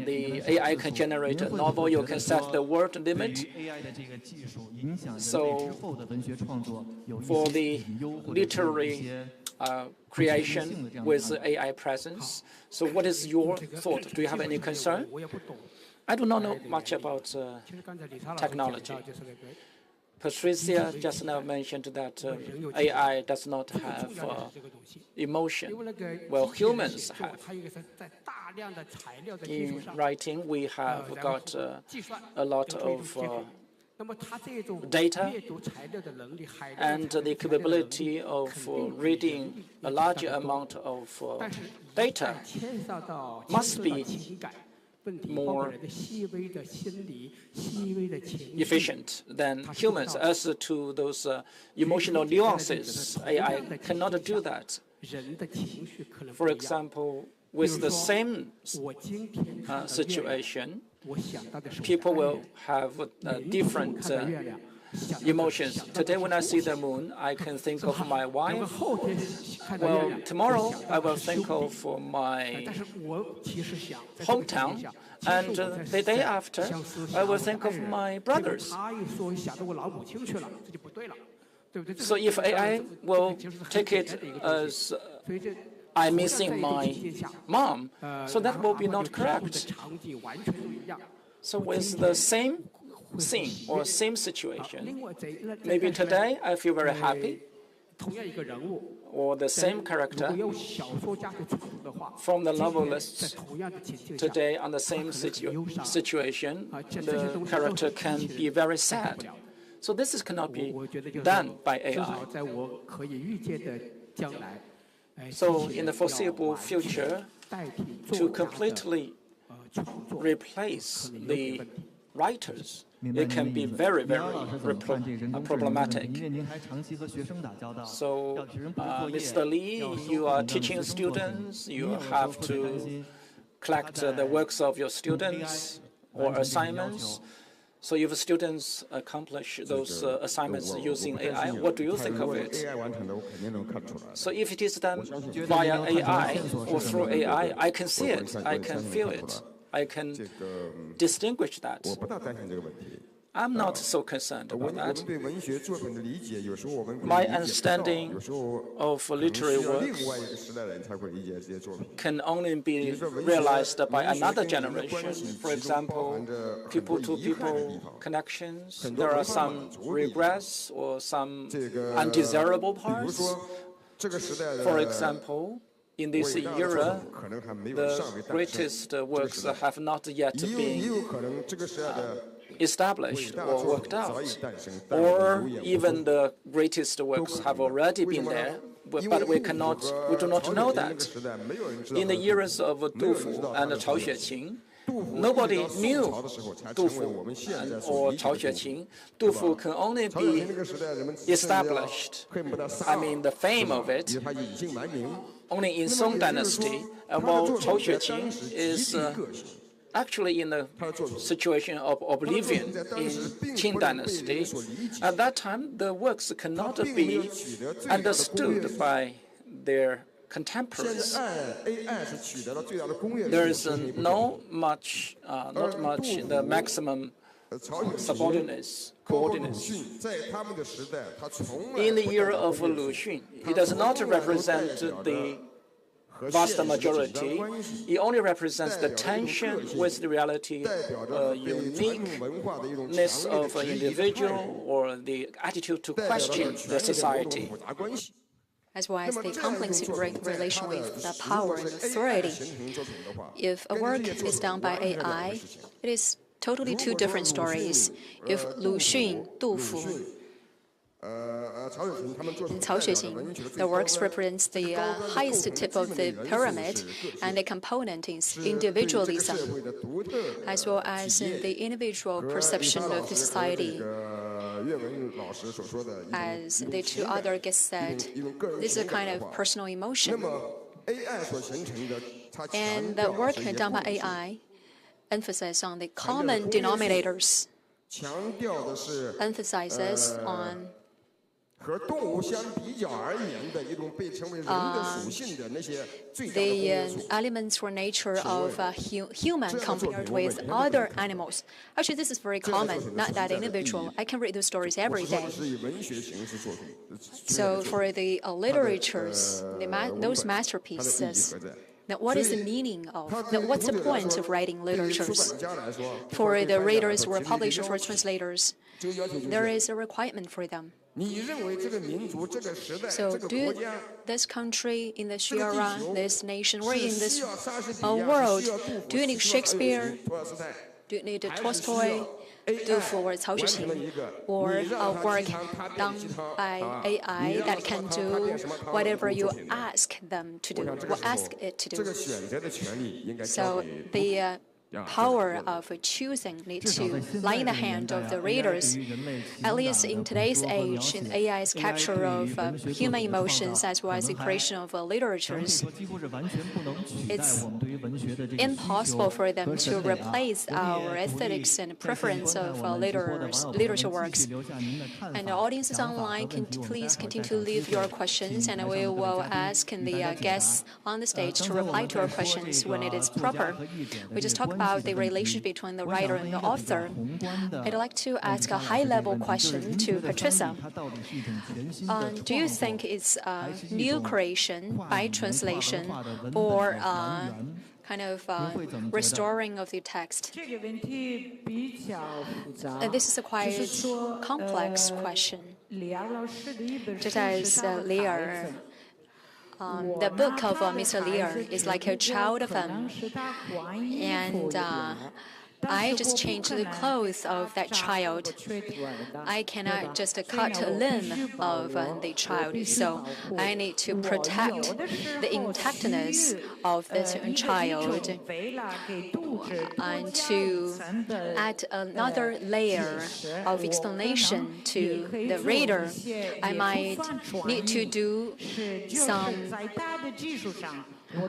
the AI can generate a novel, you can set the word limit. So for the literary creation with AI presence. So what is your thought? Do you have any concern? I do not know much about technology. Patrizia just now mentioned that AI does not have emotion. Well, humans have. In writing, we have got a lot of data, and the capability of reading a large amount of data must be more efficient than humans. As to those emotional nuances, AI cannot do that. For example, with the same situation, people will have different emotions. Today, when I see the moon, I can think of my wife. Well, tomorrow, I will think of my hometown. And the day after, I will think of my brothers. So if AI will take it as I'm missing my mom, so that will be not correct. So with the same scene or same situation, maybe today I feel very happy, or the same character from the novelists today on the same situation, the character can be very sad. So this cannot be done by AI. So in the foreseeable future, to completely replace the writers, it can be very, very problematic. So, Mr. Lee, you are teaching students, you have to collect the works of your students or assignments. So if students accomplish those assignments using AI, what do you think of it? So if it is done via AI or through AI, I can see it, I can feel it, I can distinguish that. I'm not so concerned about that. My understanding of literary works can only be realized by another generation. For example, people-to-people connections. There are some regrets or some undesirable parts. For example, in this era, the greatest works have not yet been established or worked out, or even the greatest works have already been there, but we do not know that. In the eras of Du Fu and Chao Xueqin, nobody knew Du Fu or Chao Xueqin. Du Fu can only be established, I mean the fame of it, only in Song Dynasty, while Chao Xueqin is actually in a situation of oblivion in Qing Dynasty. At that time, the works cannot be understood by their contemporaries. There is not much the maximum subordinates, coordinates. In the era of Lu Xun, it does not represent the vast majority. It only represents the tension with the reality, uniqueness of an individual, or the attitude to question the society. As well as the complex relation with the power and authority. If a work is done by AI, it is totally two different stories. If Lu Xun, Du Fu, in Cao Xuexing, the works represents the highest tip of the pyramid, and the component is individualism, as well as the individual perception of the society. As the two other guests said, this is a kind of personal emotion. And the work done by AI emphasizes on the common denominators, emphasizes on the elements or nature of human compared with other animals. Actually, this is very common, not that individual. I can read those stories every day. So for the literatures, those masterpieces, now, what is the meaning of? What's the point of writing literatures? For the readers or publishers or translators, there is a requirement for them. So, do this country, in this era, this nation, or in this world, do you need Shakespeare? Do you need Tolstoy? Du Fu or Cao Xuexing, or a work done by AI that can do whatever you ask them to do, or ask it to do. So the power of choosing needs to lie in the hand of the readers. At least in today's age, in AI's capture of human emotions as well as the creation of literatures, it's impossible for them to replace our aesthetics and preference of literature works. And the audiences online, can please continue to leave your questions, and we will ask the guests on the stage to reply to our questions when it is proper. We just talk about the relationship between the writer and the author. I'd like to ask a high-level question to Patrizia. Do you think it's a new creation by translation or kind of restoring of the text? This is a quite complex question. Just as Lear, the book of Mr. Lear is like a child of him, and I just changed the clothes of that child. I cannot just cut a limb of the child, so I need to protect the intactness of this child and to add another layer of explanation to the reader. I might need to do some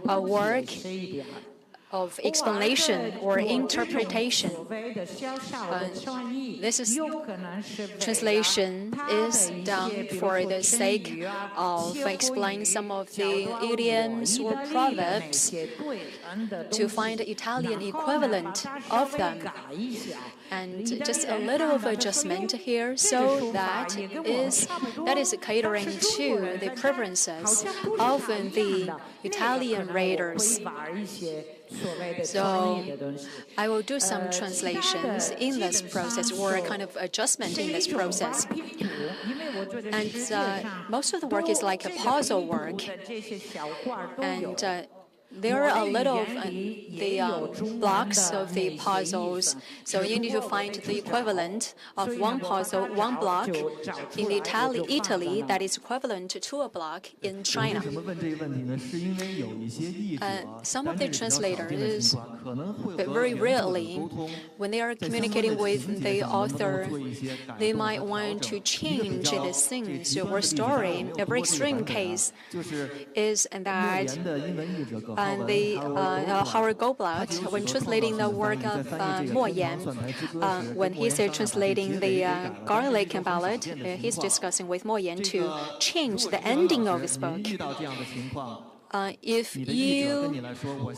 work of explanation or interpretation. This is translation is done for the sake of explaining some of the idioms or proverbs to find the Italian equivalent of them. And just a little of adjustment here, so that is catering to the preferences of the Italian readers. So I will do some translations in this process, or a kind of adjustment in this process. And most of the work is like a puzzle work, and there are a little of the blocks of the puzzles, so you need to find the equivalent of one puzzle, one block in Italy that is equivalent to a block in China. Some of the translators, but very rarely, when they are communicating with the author, they might want to change the scenes or story. A very extreme case is that Howard Goldblatt, when translating the work of Mo Yan, when he's translating the Garlic Ballad, he's discussing with Mo Yan to change the ending of his book. if you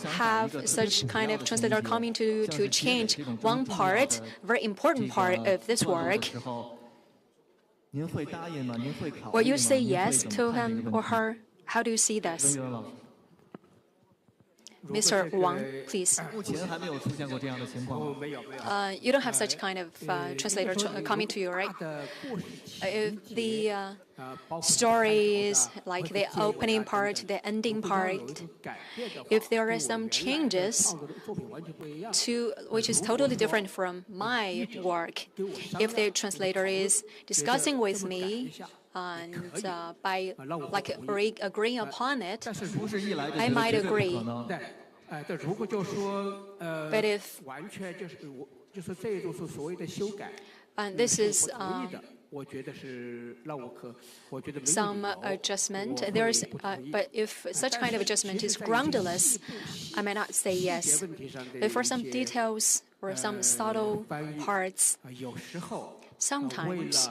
have such kind of translator coming to change one part, very important part of this work, will you say yes to him or her? How do you see this? Mr. Wang, please. You don't have such kind of translator coming to you, right? If the stories, like the opening part, the ending part, if there are some changes which is totally different from my work, if the translator is discussing with me, and by agreeing upon it, I might agree. But if this is some adjustment, but if such kind of adjustment is groundless, I may not say yes. But for some details or some subtle parts, sometimes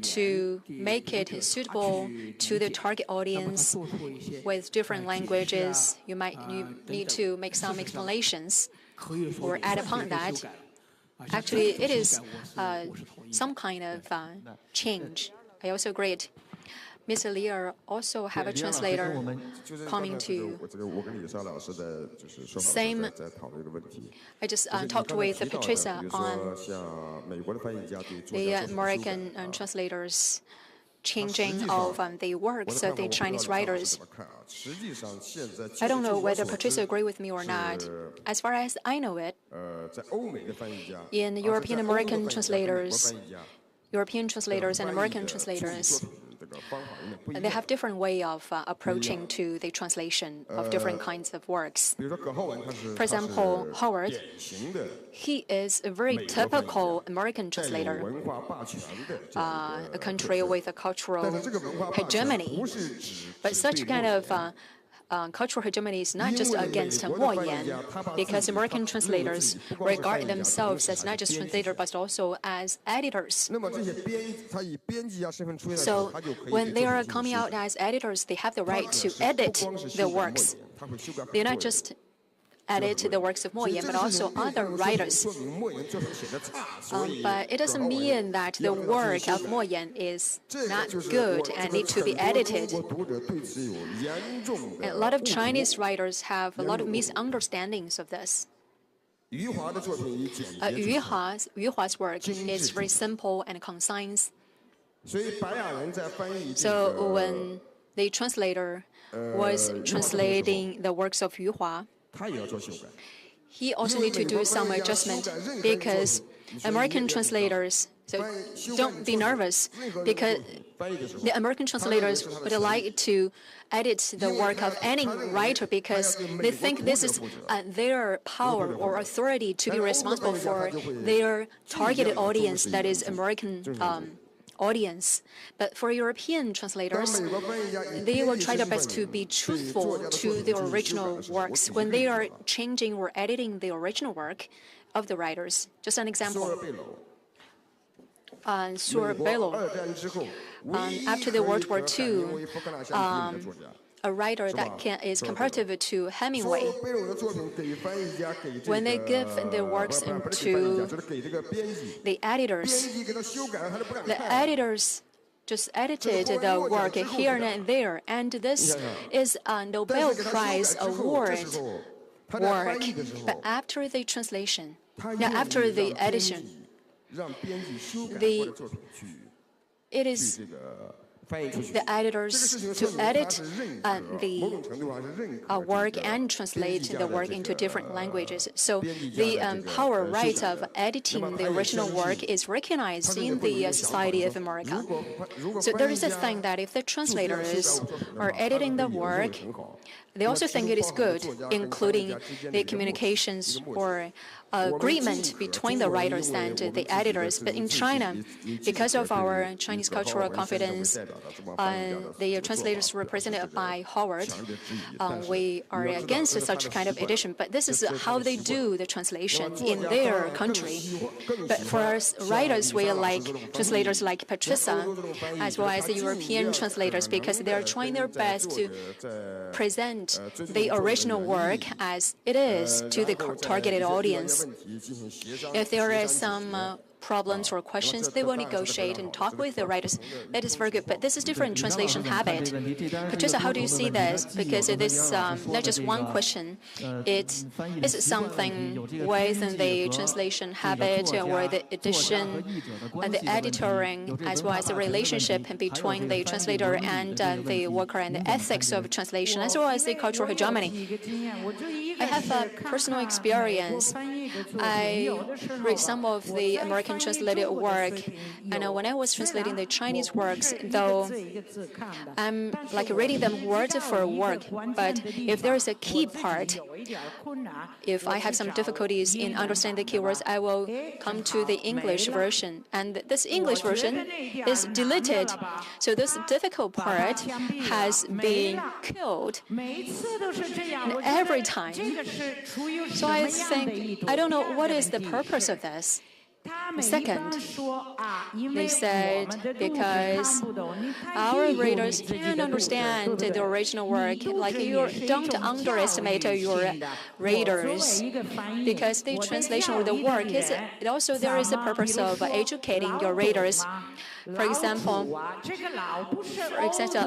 to make it suitable to the target audience with different languages, you need to make some explanations or add upon that. Actually, it is some kind of change. I also agree. Mr. Li also have a translator coming to same. I just talked with Patrizia on the American translators changing of the works of the Chinese writers. I don't know whether Patrizia agree with me or not. As far as I know it, in European American translators and American translators, they have different way of approaching to the translation of different kinds of works. For example, Howard, he is a very typical American translator, a country with a cultural hegemony. But such kind of cultural hegemony is not just against Mo Yan, because American translators regard themselves as not just translators but also as editors. So when they are coming out as editors, they have the right to edit the works. They're not just edit the works of Mo Yan, but also other writers. But it doesn't mean that the work of Mo Yan is not good and need to be edited. And a lot of Chinese writers have a lot of misunderstandings of this. Yu Hua's work is very simple and concise. So when the translator was translating the works of Yu Hua, he also needs to do some adjustment because American translators, so don't be nervous, because the American translators would like to edit the work of any writer because they think this is their power or authority to be responsible for their targeted audience, that is American audience. But for European translators, they will try their best to be truthful to the original works when they are changing or editing the original work of the writers. Just an example. Sur Bello, after the World War II, a writer that is comparative to Hemingway. When they give the works to the editors just edited the work here and there, and this is a Nobel Prize award work. But after the translation, after the edition, it is the editors to edit the work and translate the work into different languages. So the power right of editing the original work is recognized in the society of America. So there is a thing that if the translators are editing the work, they also think it is good, including the communications or agreement between the writers and the editors. But in China, because of our Chinese cultural confidence, the translators represented by Howard, we are against such kind of edition. But this is how they do the translation in their country. But for us writers, we like translators like Patrizia, as well as the European translators, because they are trying their best to present the original work as it is to the targeted audience. If there are some problems or questions, they will negotiate and talk with the writers. That is very good. But this is different translation habit. Patrizia, how do you see this? Because it is not just one question. It is something within the translation habit or the edition, the editoring, as well as the relationship between the translator and the worker, and the ethics of translation, as well as the cultural hegemony. I have a personal experience. I read some of the American translated work, and when I was translating the Chinese works, though I'm like reading them word for word, but if there is a key part, if I have some difficulties in understanding the keywords, I will come to the English version, and this English version is deleted. So this difficult part has been killed every time. So I think, I don't know what is the purpose of this. Second, they said because our readers can't understand the original work, like you don't underestimate your readers, because the translation of the work is also there is a purpose of educating your readers. For example,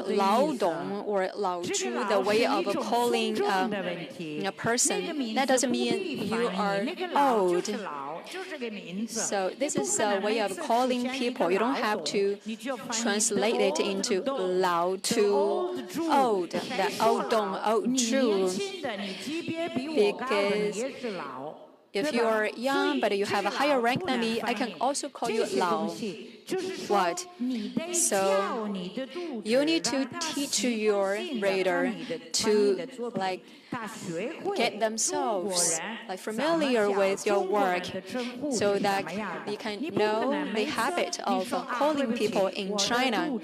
lao dong or lao chu, the way of calling a person, that doesn't mean you are old. So this is a way of calling people. You don't have to translate it into lao to old, the old dong, old chu, because if you are young but you have a higher rank than me, I can also call you lao. What? So you need to teach your reader to get themselves familiar with your work, so that they can know the habit of calling people in China.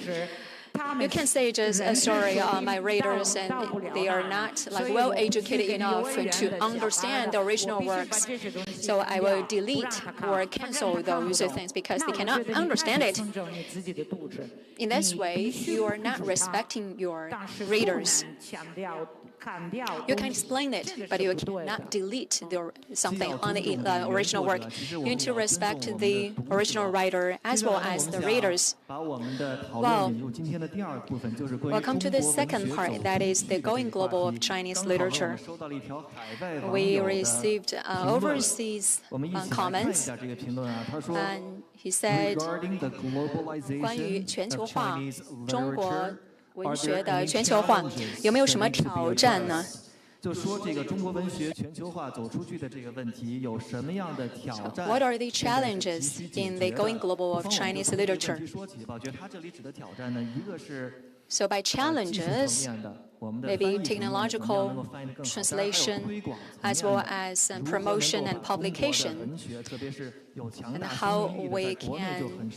You can say just sorry, my readers, and they are not well educated enough to understand the original works. So I will delete or cancel those things because they cannot understand it. In this way, you are not respecting your readers. You can explain it, but you cannot delete something on the original work. You need to respect the original writer as well as the readers. Well, welcome to the second part, that is the going global of Chinese literature. We received overseas comments, and he said, 关于全球化，中国文学的全球化有没有什么挑战呢？ What are the challenges in the going global of Chinese literature? So by challenges, maybe technological translation, as well as promotion and publication, and how we can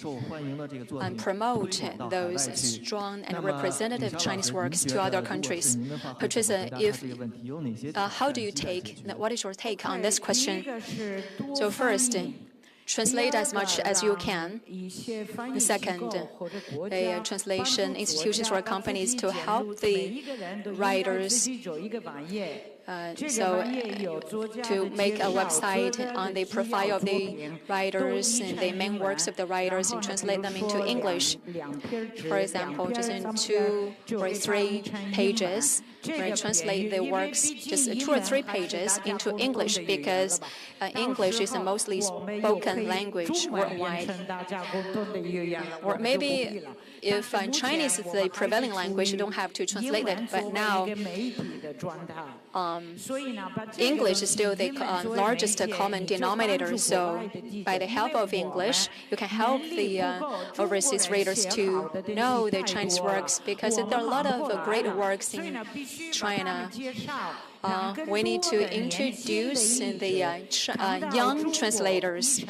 promote those strong and representative Chinese works to other countries. Patrizia, what is your take on this question? So first, translate as much as you can. Second, the translation institutions or companies to help the writers to make a website on the profile of the writers and the main works of the writers and translate them into English. For example, just in 2 or 3 pages, translate the works just 2 or 3 pages into English, because English is a mostly spoken language worldwide. Or maybe if Chinese is the prevailing language, you don't have to translate it. But now English is still the largest common denominator. So by the help of English, you can help the overseas readers to know the Chinese works, because there are a lot of great works in China. We need to introduce the young translators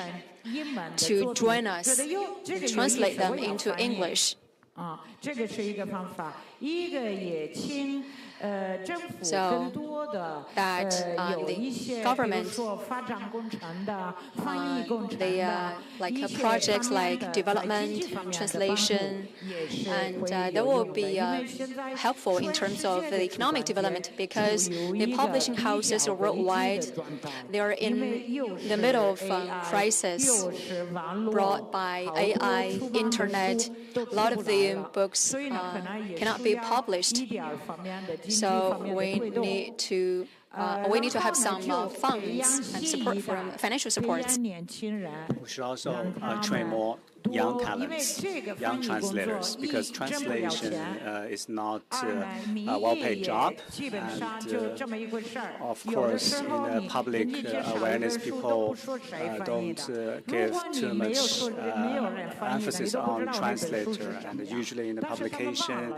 to join us and translate them into English. So that the government, projects like development, translation, and that will be helpful in terms of the economic development, because the publishing houses worldwide, they are in the middle of crisis brought by AI, internet. A lot of the books cannot be published. So we need to have some funds and support from financial supports. We should also train more young talents, young translators, because translation is not a well-paid job. And of course, in the public awareness, people don't give too much emphasis on translator. And usually in the publication,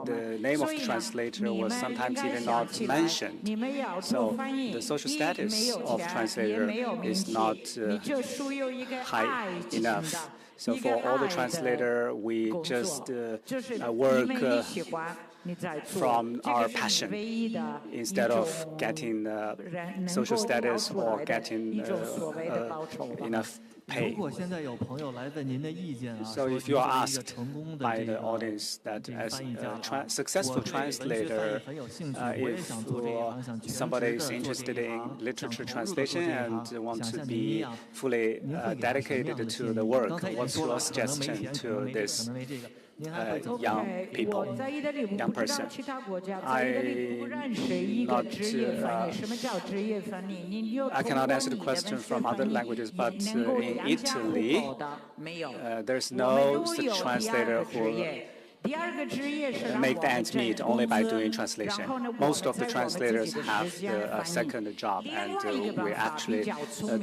the name of the translator was sometimes even not mentioned. So the social status of translator is not high enough. So for all the translator, we just work from our passion instead of getting social status or getting enough pay. So if you are asked by the audience that as a successful translator, if somebody is interested in literature translation and wants to be fully dedicated to the work, what's your suggestion to this young people, young person? I cannot answer the question from other languages, but in Italy, there's no such translator who make the ends meet only by doing translation. Most of the translators have a second job, and we actually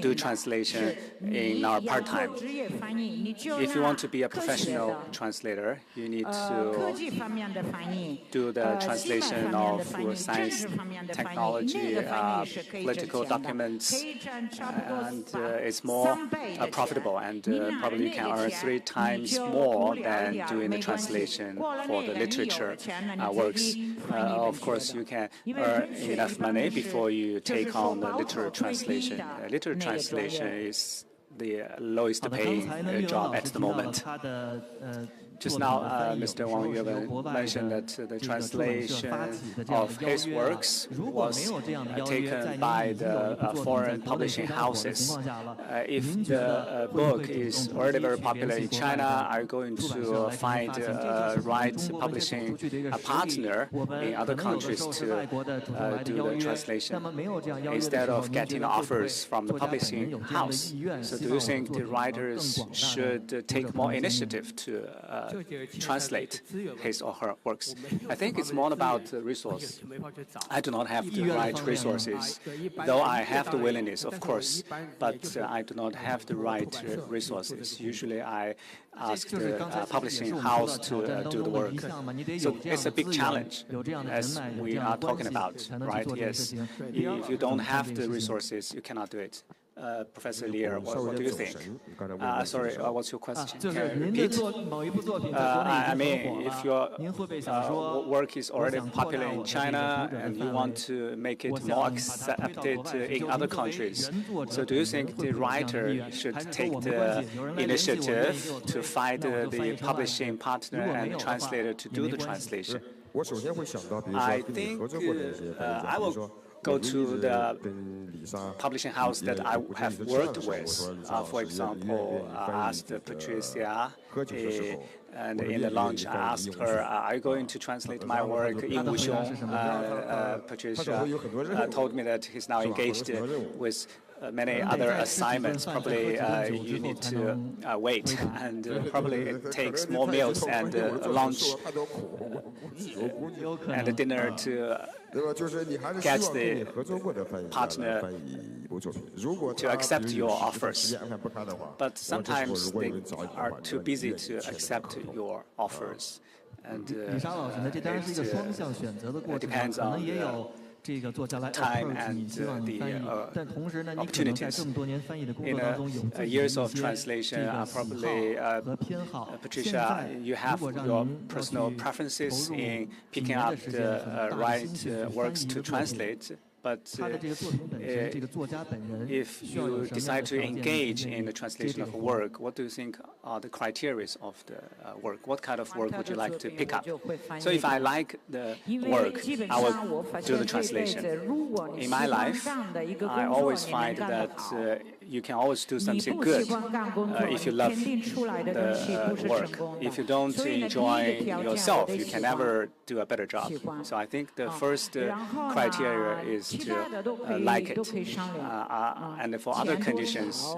do translation in our part-time. If you want to be a professional translator, you need to do the translation of science, technology, political documents, and it's more profitable, and probably you can earn 3 times more than doing the translation for the literature works. Of course, you can earn enough money before you take on the literary translation. Literary translation is the lowest paying job at the moment. Just now, Mr. Wang Yuewen mentioned that the translation of his works was taken by the foreign publishing houses. If the book is already very popular in China, are you going to find a right publishing partner in other countries to do the translation instead of getting offers from the publishing house? So do you think the writers should take more initiative to translate his or her works? I think it's more about resource. I do not have the right resources, though I have the willingness, of course, but I do not have the right resources. Usually I ask the publishing house to do the work. So it's a big challenge, as we are talking about, right? Yes. If you don't have the resources, you cannot do it. Professor Lear, what do you think? Sorry, what's your question? Can you repeat? I mean, if your work is already popular in China and you want to make it more accepted in other countries, so do you think the writer should take the initiative to find the publishing partner and translator to do the translation? I think I will go to the publishing house that I have worked with. For example, I asked Patrizia, and in the lunch, I asked her, are you going to translate my work in Wuxiong? Patrizia told me that he's now engaged with many other assignments. Probably you need to wait, and probably it takes more meals and lunch and dinner to get the partner to accept your offers. But sometimes they are too busy to accept your offers. And it depends on the time and the opportunities. In years of translation, probably, Patricia, you have your personal preferences in picking up the right works to translate. But if you decide to engage in the translation of a work, what do you think are the criteria of the work? What kind of work would you like to pick up? So if I like the work, I will do the translation. In my life, I always find that you can always do something good if you love the work. If you don't enjoy yourself, you can never do a better job. So I think the first criteria is to like it. And for other conditions,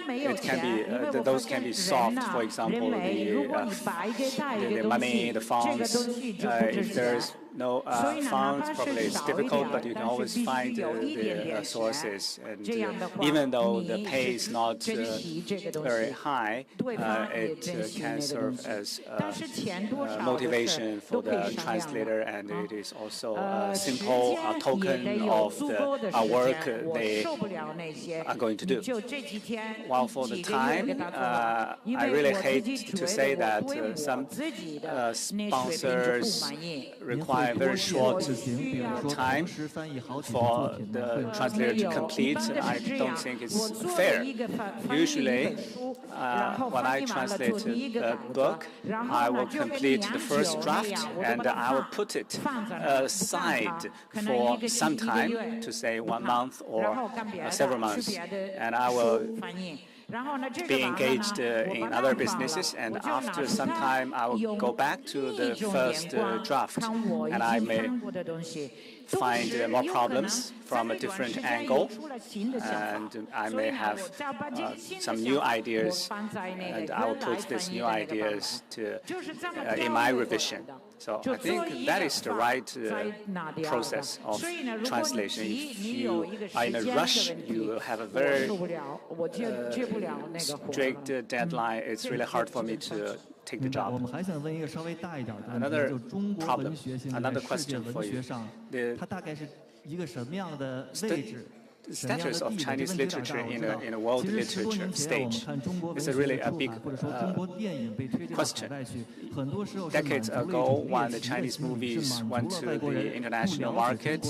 it can be those can be solved. For example, the money, the funds. If there's no funds, probably it's difficult, but you can always find the sources. And even though the pay is not very high, it can serve as motivation for the translator, and it is also a simple token of the work they are going to do. While for the time, I really hate to say that some sponsors require very short time for the translator to complete. I don't think it's fair. Usually, when I translate a book, I will complete the first draft and I will put it aside for some time, to say 1 month or several months, and I will be engaged in other businesses, and after some time I will go back to the first draft, and I may find more problems from a different angle, and I may have some new ideas, and I will put these new ideas in my revision. So I think that is the right process of translation. If you are in a rush, you will have a very strict deadline. It's really hard for me to take the job. Another problem, another question for you. The status of Chinese literature in a world literature stage is really a big question. Decades ago, when the Chinese movies went to the international market,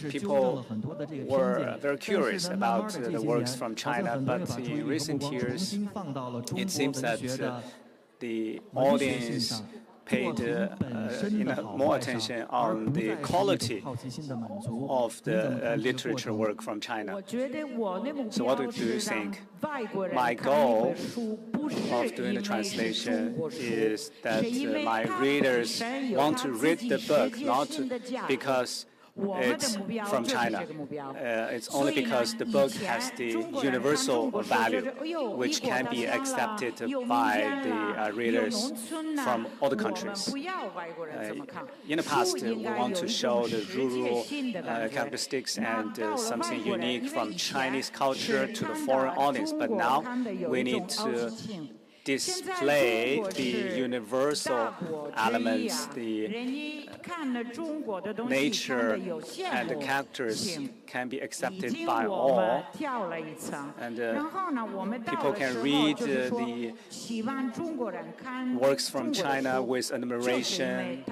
people were very curious about the works from China, but in recent years, it seems that the audience paid more attention on the quality of the literature work from China. So what do you think? My goal of doing the translation is that my readers want to read the book, not because it's from China. It's only because the book has the universal value, which can be accepted by the readers from other countries. In the past, we want to show the rural characteristics and something unique from Chinese culture to the foreign audience, but now we need to display the universal elements, the nature and the characters can be accepted by all, and people can read the works from China with admiration.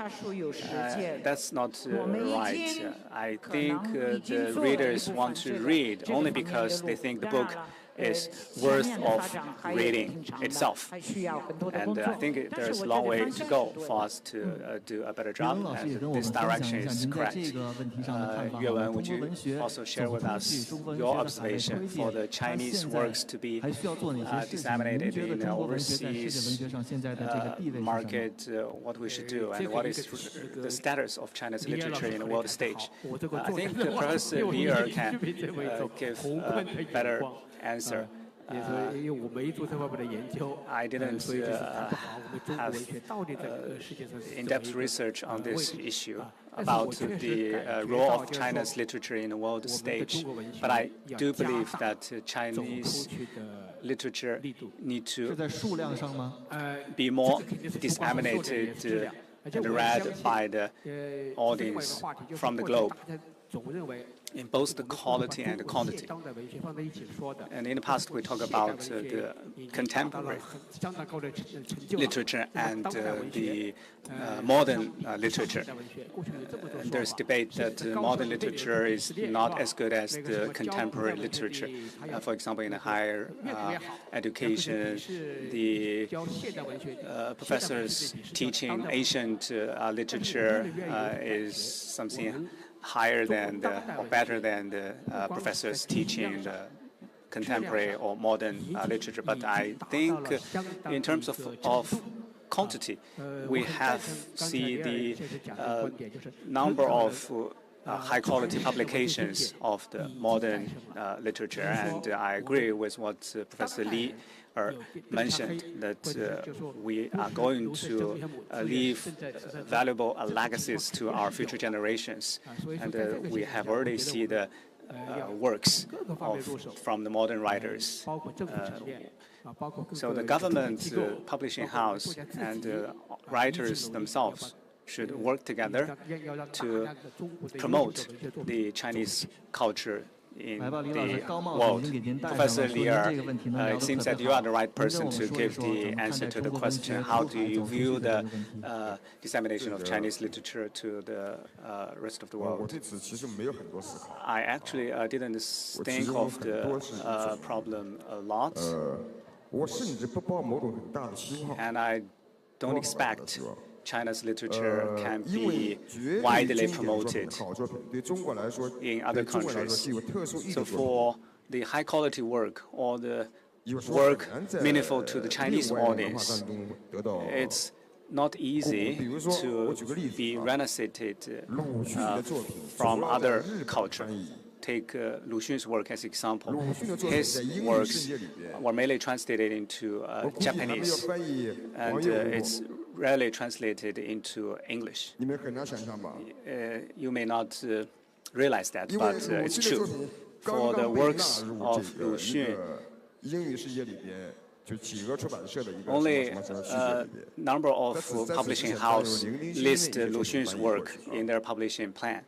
That's not right. I think the readers want to read only because they think the book is worth of reading itself. And I think there's a long way to go for us to do a better job, and this direction is correct. Yuewen, would you also share with us your observation for the Chinese works to be disseminated in overseas market, what we should do, and what is the status of Chinese literature in the world stage? I think Professor Li can give a better answer. I didn't have in-depth research on this issue about the role of China's literature in the world stage, but I do believe that Chinese literature need to be more disseminated and read by the audience from the globe, in both the quality and the quantity. And in the past, we talked about the contemporary literature and the modern literature. There's debate that modern literature is not as good as the contemporary literature. For example, in higher education, the professors teaching ancient literature is something higher than or better than the professors teaching the contemporary or modern literature. But I think in terms of quantity, we have seen the number of high-quality publications of the modern literature, and I agree with what Professor Li mentioned, that we are going to leave valuable legacies to our future generations, and we have already seen the works from the modern writers. So the government, publishing house, and writers themselves should work together to promote the Chinese culture in the world. Professor Li, it seems that you are the right person to give the answer to the question, how do you view the dissemination of Chinese literature to the rest of the world? I actually didn't think of the problem a lot, and I don't expect China's literature can be widely promoted in other countries. So for the high-quality work or the work meaningful to the Chinese audience, it's not easy to be renunciated from other culture. Take Lu Xun's work as example. His works were mainly translated into Japanese, and it's rarely translated into English. You may not realize that, but it's true. For the works of Lu Xun, only a number of publishing houses list Lu Xun's work in their publishing plan.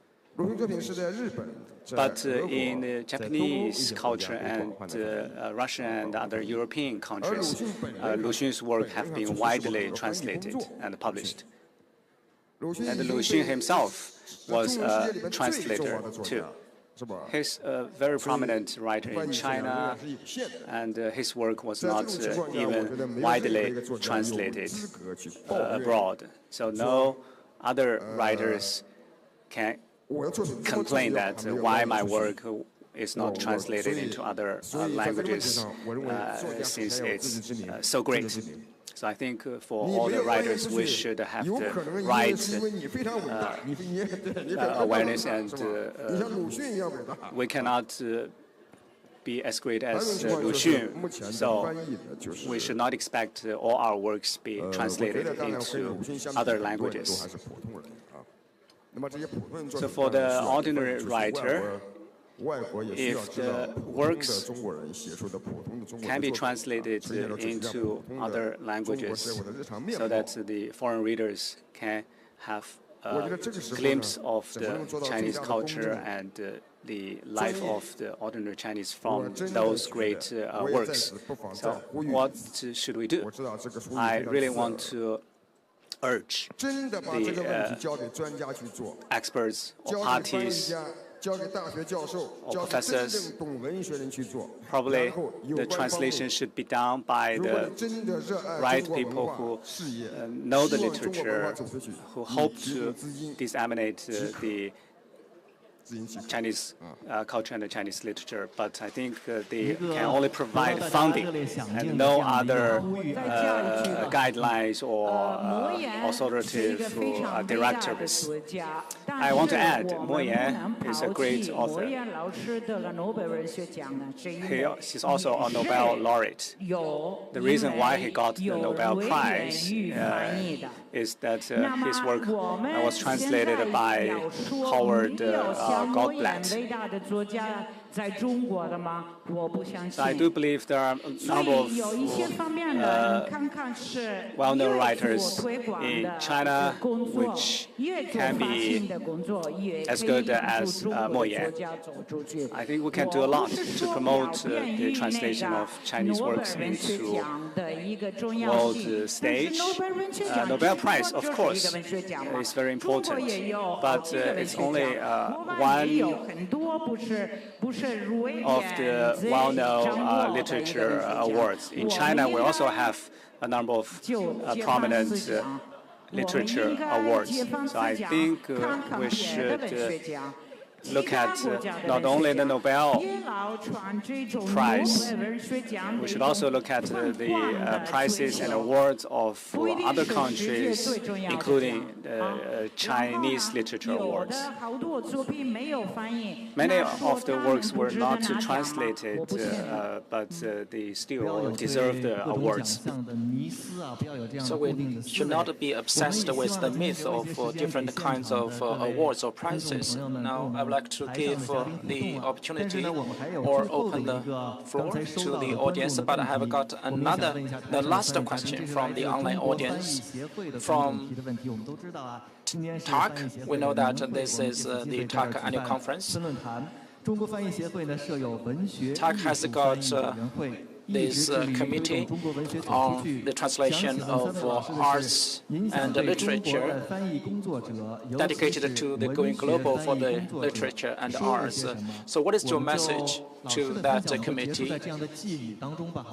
But in the Japanese culture and Russian and other European countries, Lu Xun's work have been widely translated and published. And Lu Xun himself was a translator too. He's a very prominent writer in China, and his work was not even widely translated abroad. So no other writers can complain that why my work is not translated into other languages since it's so great. So I think for all the writers, we should have the right awareness, and we cannot be as great as Lu Xun. So we should not expect all our works be translated into other languages. So for the ordinary writer, if the works can be translated into other languages so that the foreign readers can have a glimpse of the Chinese culture and the life of the ordinary Chinese from those great works. So what should we do? I really want to urge the experts or parties or professors. Probably the translation should be done by the right people who know the literature, who hope to disseminate the Chinese culture and the Chinese literature, but I think they can only provide funding and no other guidelines or authoritative directories. I want to add, Mo Yan is a great author. He's also a Nobel laureate. The reason why he got the Nobel Prize is that his work was translated by Howard Goldblatt. So I do believe there are a number of well-known writers in China which can be as good as Mo Yan. I think we can do a lot to promote the translation of Chinese works into world stage. Nobel Prize, of course, is very important, but it's only one of the well-known literature awards. In China, we also have a number of prominent literature awards. So I think we should look at not only the Nobel Prize, we should also look at the prizes and awards of other countries, including Chinese literature awards. Many of the works were not translated, but they still deserve the awards. So we should not be obsessed with the myth of different kinds of awards or prizes. Now, I would like to give the opportunity or open the floor to the audience, but I have got the last question from the online audience. From TAC, we know that this is the TAC annual conference. TAC has got this committee on the translation of arts and literature dedicated to the going global for the literature and arts. So what is your message to that committee?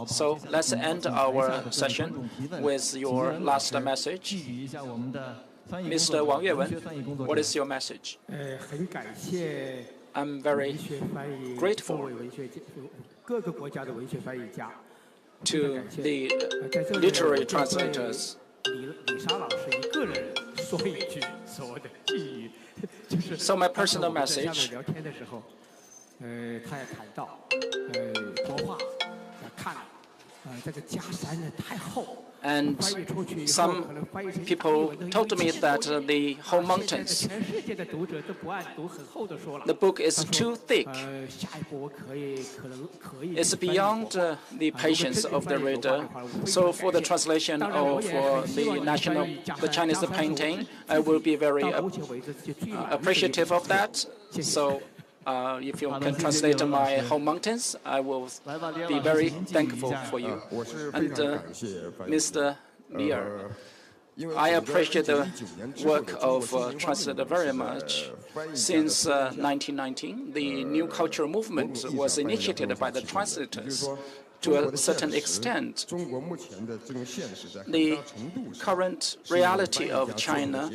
So let's end our session with your last message. Mr. Wang Yuewen, what is your message? I'm very grateful to the literary translators. So my personal message, and some people told me that the whole mountains, the book is too thick. It's beyond the patience of the reader. So for the translation of the Chinese painting, I will be very appreciative of that. So if you can translate my home mountains, I will be very thankful for you. And Mr. Lier, I appreciate the work of translator very much. Since 1919, the new cultural movement was initiated by the translators. To a certain extent, the current reality of China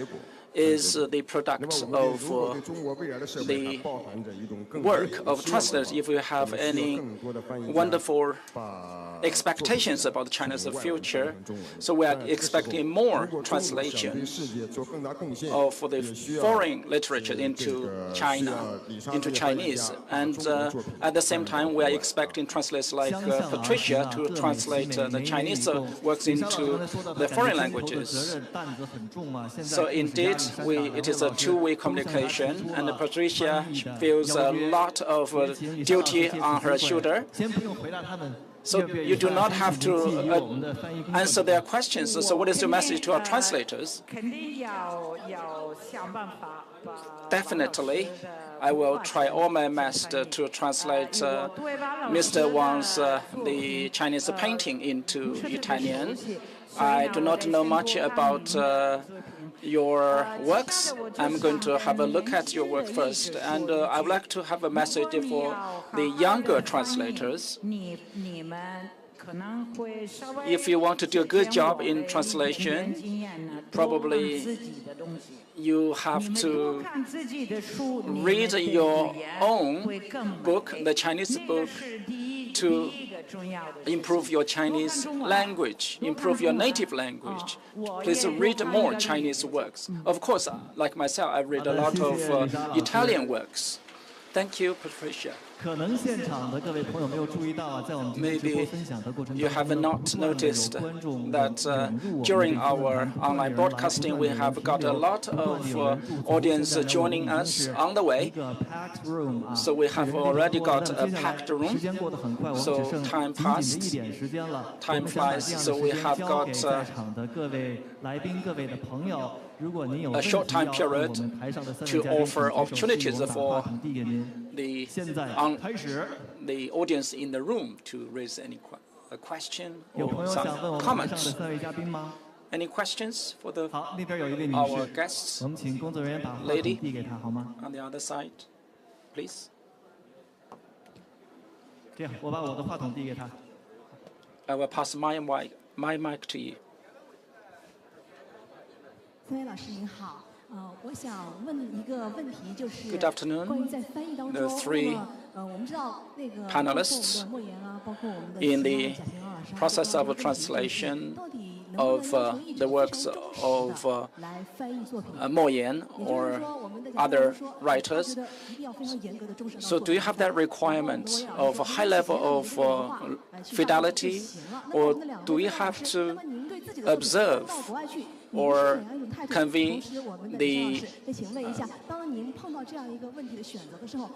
is the product of the work of translators. If you have any wonderful expectations about China's future, so we are expecting more translation of the foreign literature into China, into Chinese. And at the same time, we are expecting translators like Patrizia to translate the Chinese works into the foreign languages. So indeed, it is a two-way communication, and Patrizia feels a lot of duty on her shoulder. So you do not have to answer their questions. So what is your message to our translators? Definitely, I will try all my best to translate Mr. Wang's the Chinese painting into Italian. I do not know much about your works. I'm going to have a look at your work first, and I would like to have a message for the younger translators. If you want to do a good job in translation, probably you have to read your own book, the Chinese book, to improve your Chinese language, improve your native language. Please read more Chinese works. Of course, like myself, I read a lot of Italian works. Thank you, Patrizia. Maybe you have not noticed that during our online broadcasting, we have got a lot of audience joining us on the way. So we have already got a packed room. So time passed, time flies. So we have got a short time period to offer opportunities for the audience in the room to raise any question or some comments. Any questions for our guests? Lady on the other side, please. I will pass my mic to you. Good afternoon. The three panelists in the process of translation of the works of Mo Yan or other writers. So do you have that requirement of a high level of fidelity, or do we have to observe or convey the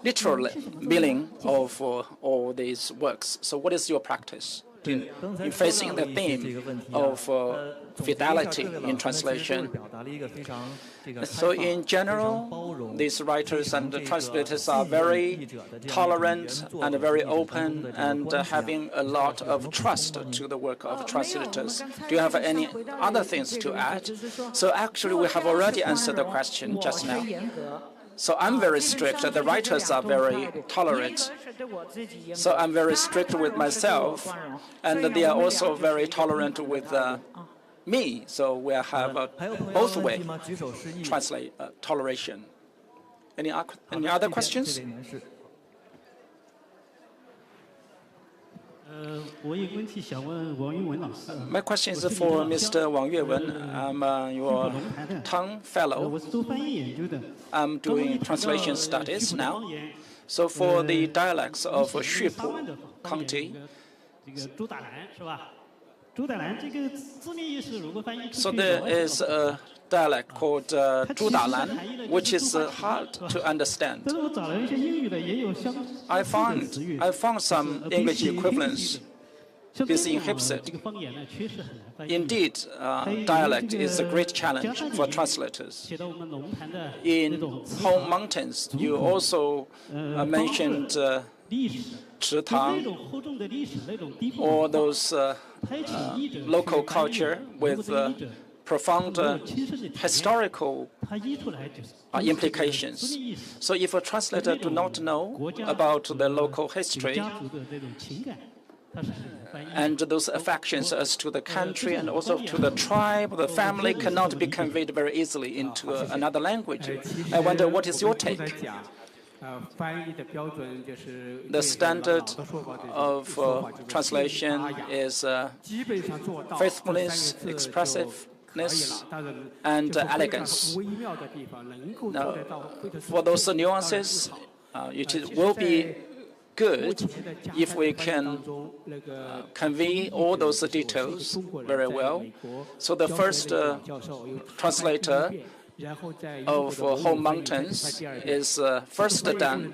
literal meaning of all these works? So what is your practice in facing the theme of fidelity in translation? So in general, these writers and the translators are very tolerant and very open and having a lot of trust to the work of translators. Do you have any other things to add? So actually, we have already answered the question just now. So I'm very strict. The writers are very tolerant. So I'm very strict with myself, and they are also very tolerant with me. So we have both way toleration. Any other questions? My question is for Mr. Wang Yuewen. I'm your Tang Fellow. I'm doing translation studies now. So for the dialects of Xupu County, so there is a dialect called Zhudalan, which is hard to understand. I found some English equivalents within Hipsit. Indeed, dialect is a great challenge for translators. In home mountains, you also mentioned Chitang, or those local culture with profound historical implications. So if a translator do not know about the local history and those affections as to the country and also to the tribe, the family cannot be conveyed very easily into another language. I wonder, what is your take? The standard of translation is faithfulness, expressiveness, and elegance. Now, for those nuances, it will be good if we can convey all those details very well. So the first translator of home mountains is first done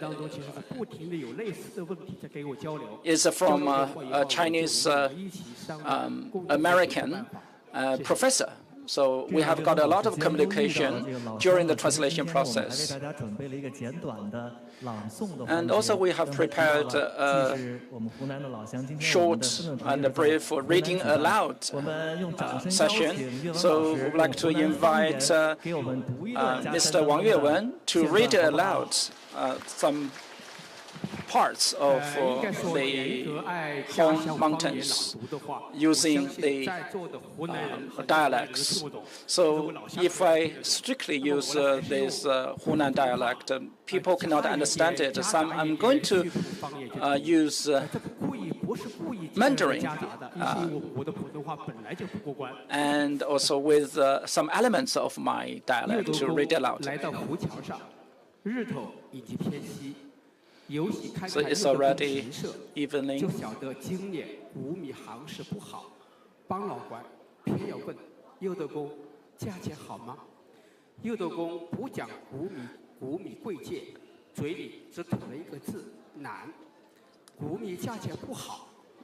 is from a Chinese American professor So we have got a lot of communication during the translation process. And also we have prepared a short and a brief reading aloud session. So we would like to invite Mr. Wang Yuewen to read aloud some parts of the home mountains using the dialects. So if I strictly use this Hunan dialect, people cannot understand it. So I'm going to use Mandarin and also with some elements of my dialect to read aloud. So it's already evening.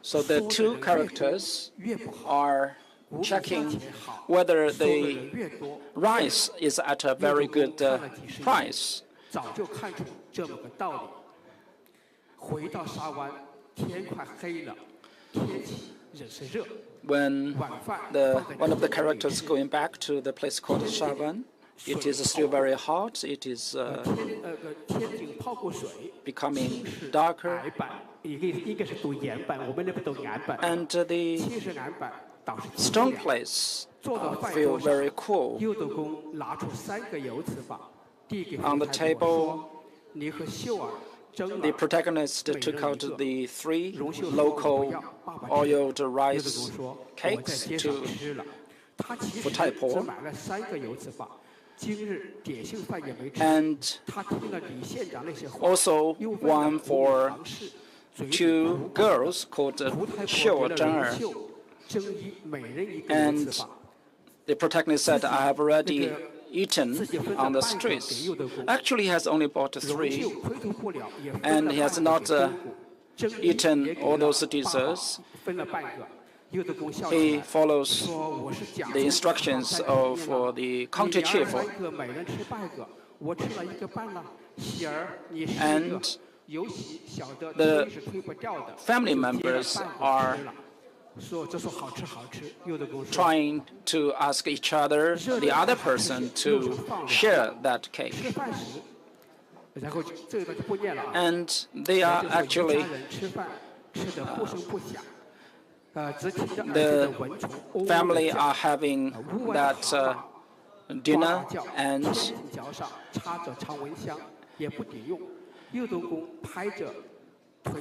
So the two characters are checking whether the rice is at a very good price. When one of the characters going back to the place called Shawan, it is still very hot. It is becoming darker. And the stone place feel very cool. On the table, the protagonist took out the 3 local oiled rice cakes for Taipo, and also one for 2 girls called Xiu Zheng'er. And the protagonist said, I have already eaten on the streets. Actually, he has only bought 3, and he has not eaten all those desserts. He follows the instructions of the county chief, and the family members are trying to ask each other, the other person, to share that cake. And they are actually the family are having that dinner, and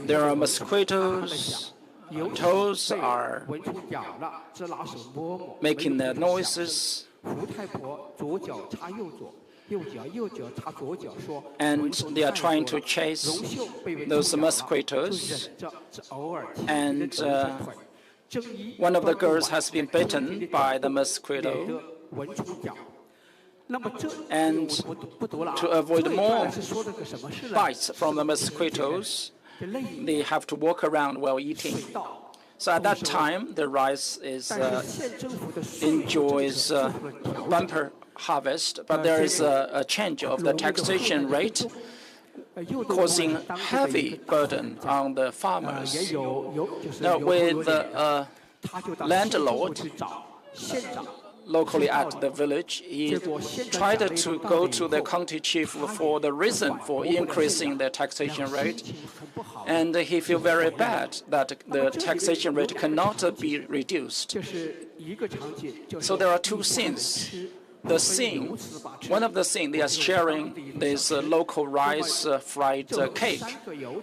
there are mosquitoes. Toes are making their noises, and they are trying to chase those mosquitoes. And one of the girls has been bitten by the mosquito. And to avoid more bites from the mosquitoes, they have to walk around while eating. So at that time, the rice enjoys bumper harvest, but there is a change of the taxation rate, causing heavy burden on the farmers. Now, with the landlord locally at the village, he tried to go to the county chief for the reason for increasing the taxation rate, and he feels very bad that the taxation rate cannot be reduced. So there are 2 scenes. The scene, one of the scenes, they are sharing this local rice fried cake.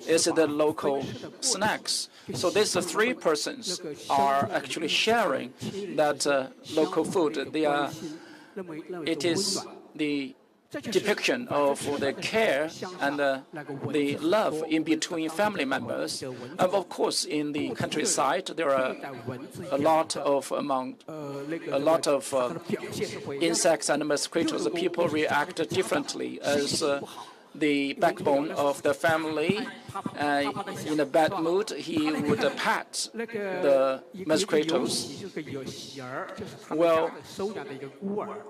Is the local snacks. So these 3 persons are actually sharing that local food. It is the depiction of the care and the love in between family members. And of course, in the countryside, there are a lot of insects and mosquitoes. People react differently as the backbone of the family. In a bad mood, he would pat the mosquitoes. Well,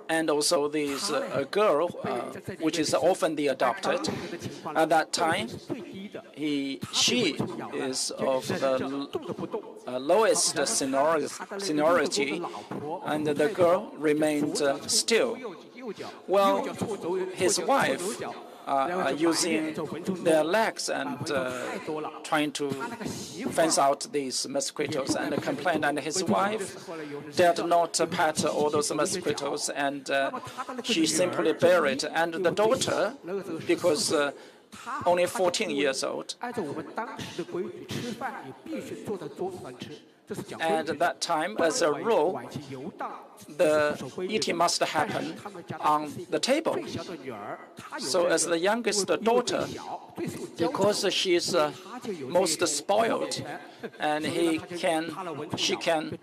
and also this girl, which is often the adopted. At that time, she is of the lowest seniority, and the girl remained still. Well, his wife using their legs and trying to fence out these mosquitoes and complained, and his wife dared not pat all those mosquitoes, and she simply buried. And the daughter, because only 14 years old, and at that time, as a rule, the eating must happen on the table. So as the youngest daughter, because she is most spoiled, and she can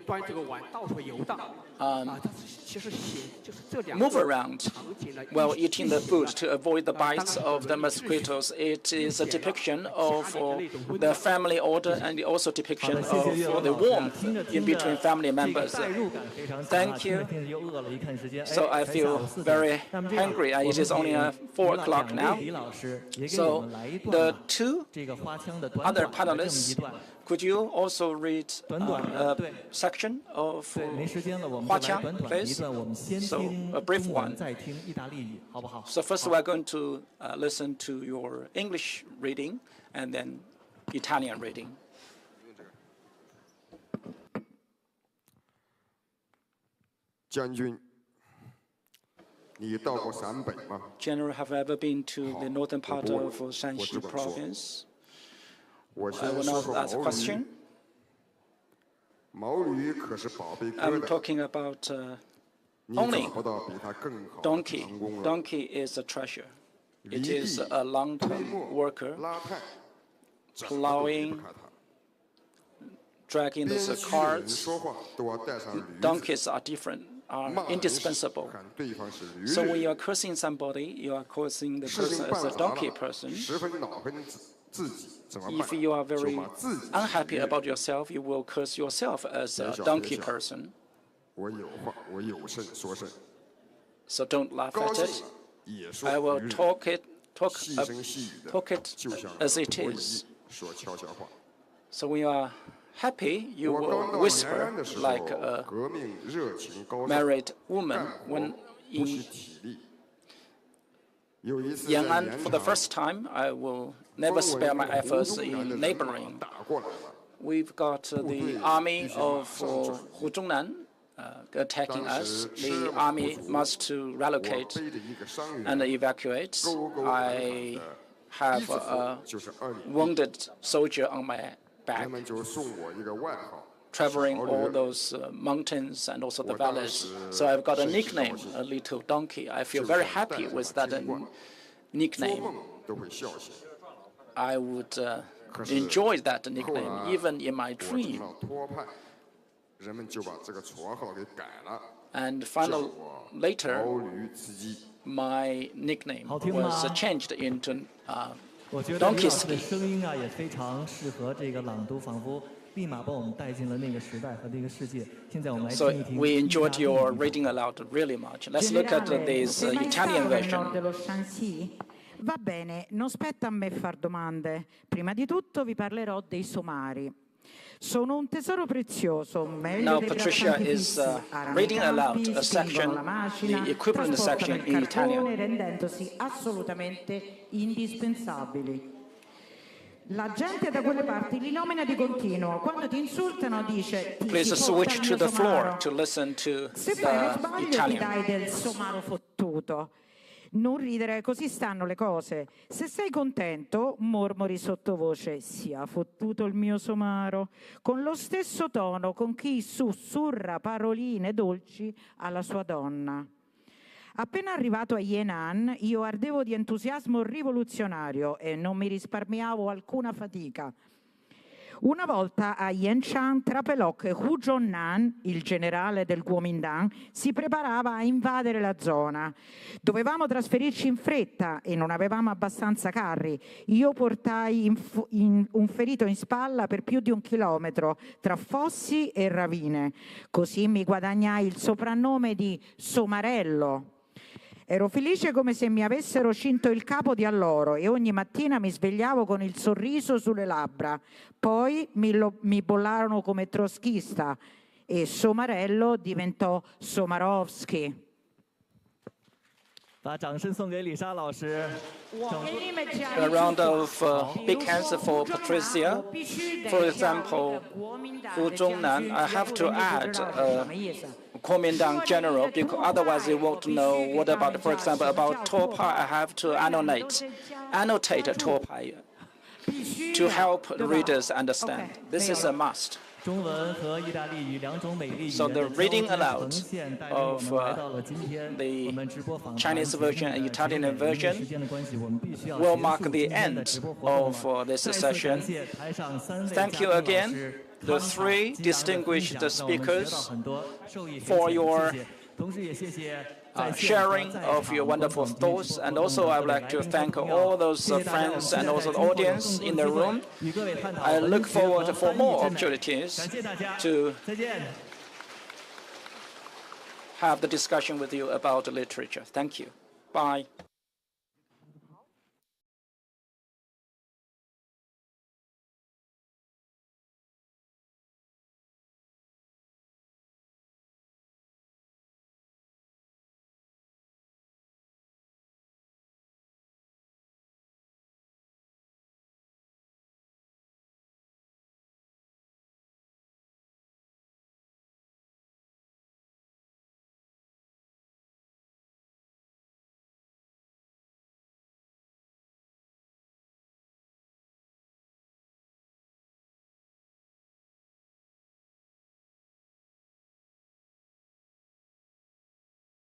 move around while eating the food to avoid the bites of the mosquitoes. It is a depiction of the family order and also depiction of the warmth in between family members. Thank you. So I feel very hungry. It is only 4 o'clock now. So the 2 other panelists, could you also read a section of Huaqiang, please? So a brief one. So first we are going to listen to your English reading and then Italian reading. General, have you ever been to the northern part of Shanxi province? I will not ask a question. I'm talking about only donkey. Donkey is a treasure. It is a long-term worker, plowing, dragging those carts. Donkeys are different, are indispensable. So when you are cursing somebody, you are cursing the person as a donkey person. If you are very unhappy about yourself, you will curse yourself as a donkey person. So don't laugh at it. I will talk it as it is. So when you are happy, you will whisper like a married woman. When in Yan'an, for the first time, I will never spare my efforts in neighboring. We've got the army of Hu Zhongnan attacking us. The army must relocate and evacuate. I have a wounded soldier on my back, traveling all those mountains and also the valleys. So I've got a nickname, a little donkey. I feel very happy with that nickname. I would enjoy that nickname even in my dream. And finally, later, my nickname was changed into Donkey Ski. So we enjoyed your reading aloud really much. Let's look at this Italian version. Va bene, non spetta a me far domande. Prima di tutto vi parlerò dei somari. Sono un tesoro prezioso. Now Patrizia is reading aloud a section, the equivalent section in Italian. Rendendosi assolutamente indispensabili. La gente da quelle parti li nomina di continuo. Quando ti insultano dice Please switch to the floor to listen to se fai lo the sbaglio ti Italian. dai del somaro fottuto. Non ridere, così stanno le cose. Se sei contento, mormori sottovoce, sia fottuto il mio somaro, con lo stesso tono con chi sussurra paroline dolci alla sua donna. Appena arrivato a Yan'an, io ardevo di entusiasmo rivoluzionario e non mi risparmiavo alcuna fatica. Una volta a Yanchang trapelò che Hu Zhongnan, il generale del Kuomintang, si preparava a invadere la zona. Dovevamo trasferirci in fretta e non avevamo abbastanza carri. Io portai un ferito in spalla per più di 1 chilometro tra fossi e ravine. Così mi guadagnai il soprannome di Somarello. Ero felice come se mi avessero cinto il capo di alloro e ogni mattina mi svegliavo con il sorriso sulle labbra. Poi mi bollarono come trotskista e Somarello diventò Somarovsky. A round of big hands for Patrizia. For example, Hu Zhongnan, I have to add Kuomintang general, because otherwise you won't know what about, for example, about Topai, I have to annotate Topai to help readers understand. This is a must. So the reading aloud of the Chinese version and Italian version will mark the end of this session. Thank you again, the 3 distinguished speakers, for your sharing of your wonderful thoughts. And also I would like to thank all those friends and also the audience in the room. I look forward for more opportunities to have the discussion with you about literature. Thank you. Bye.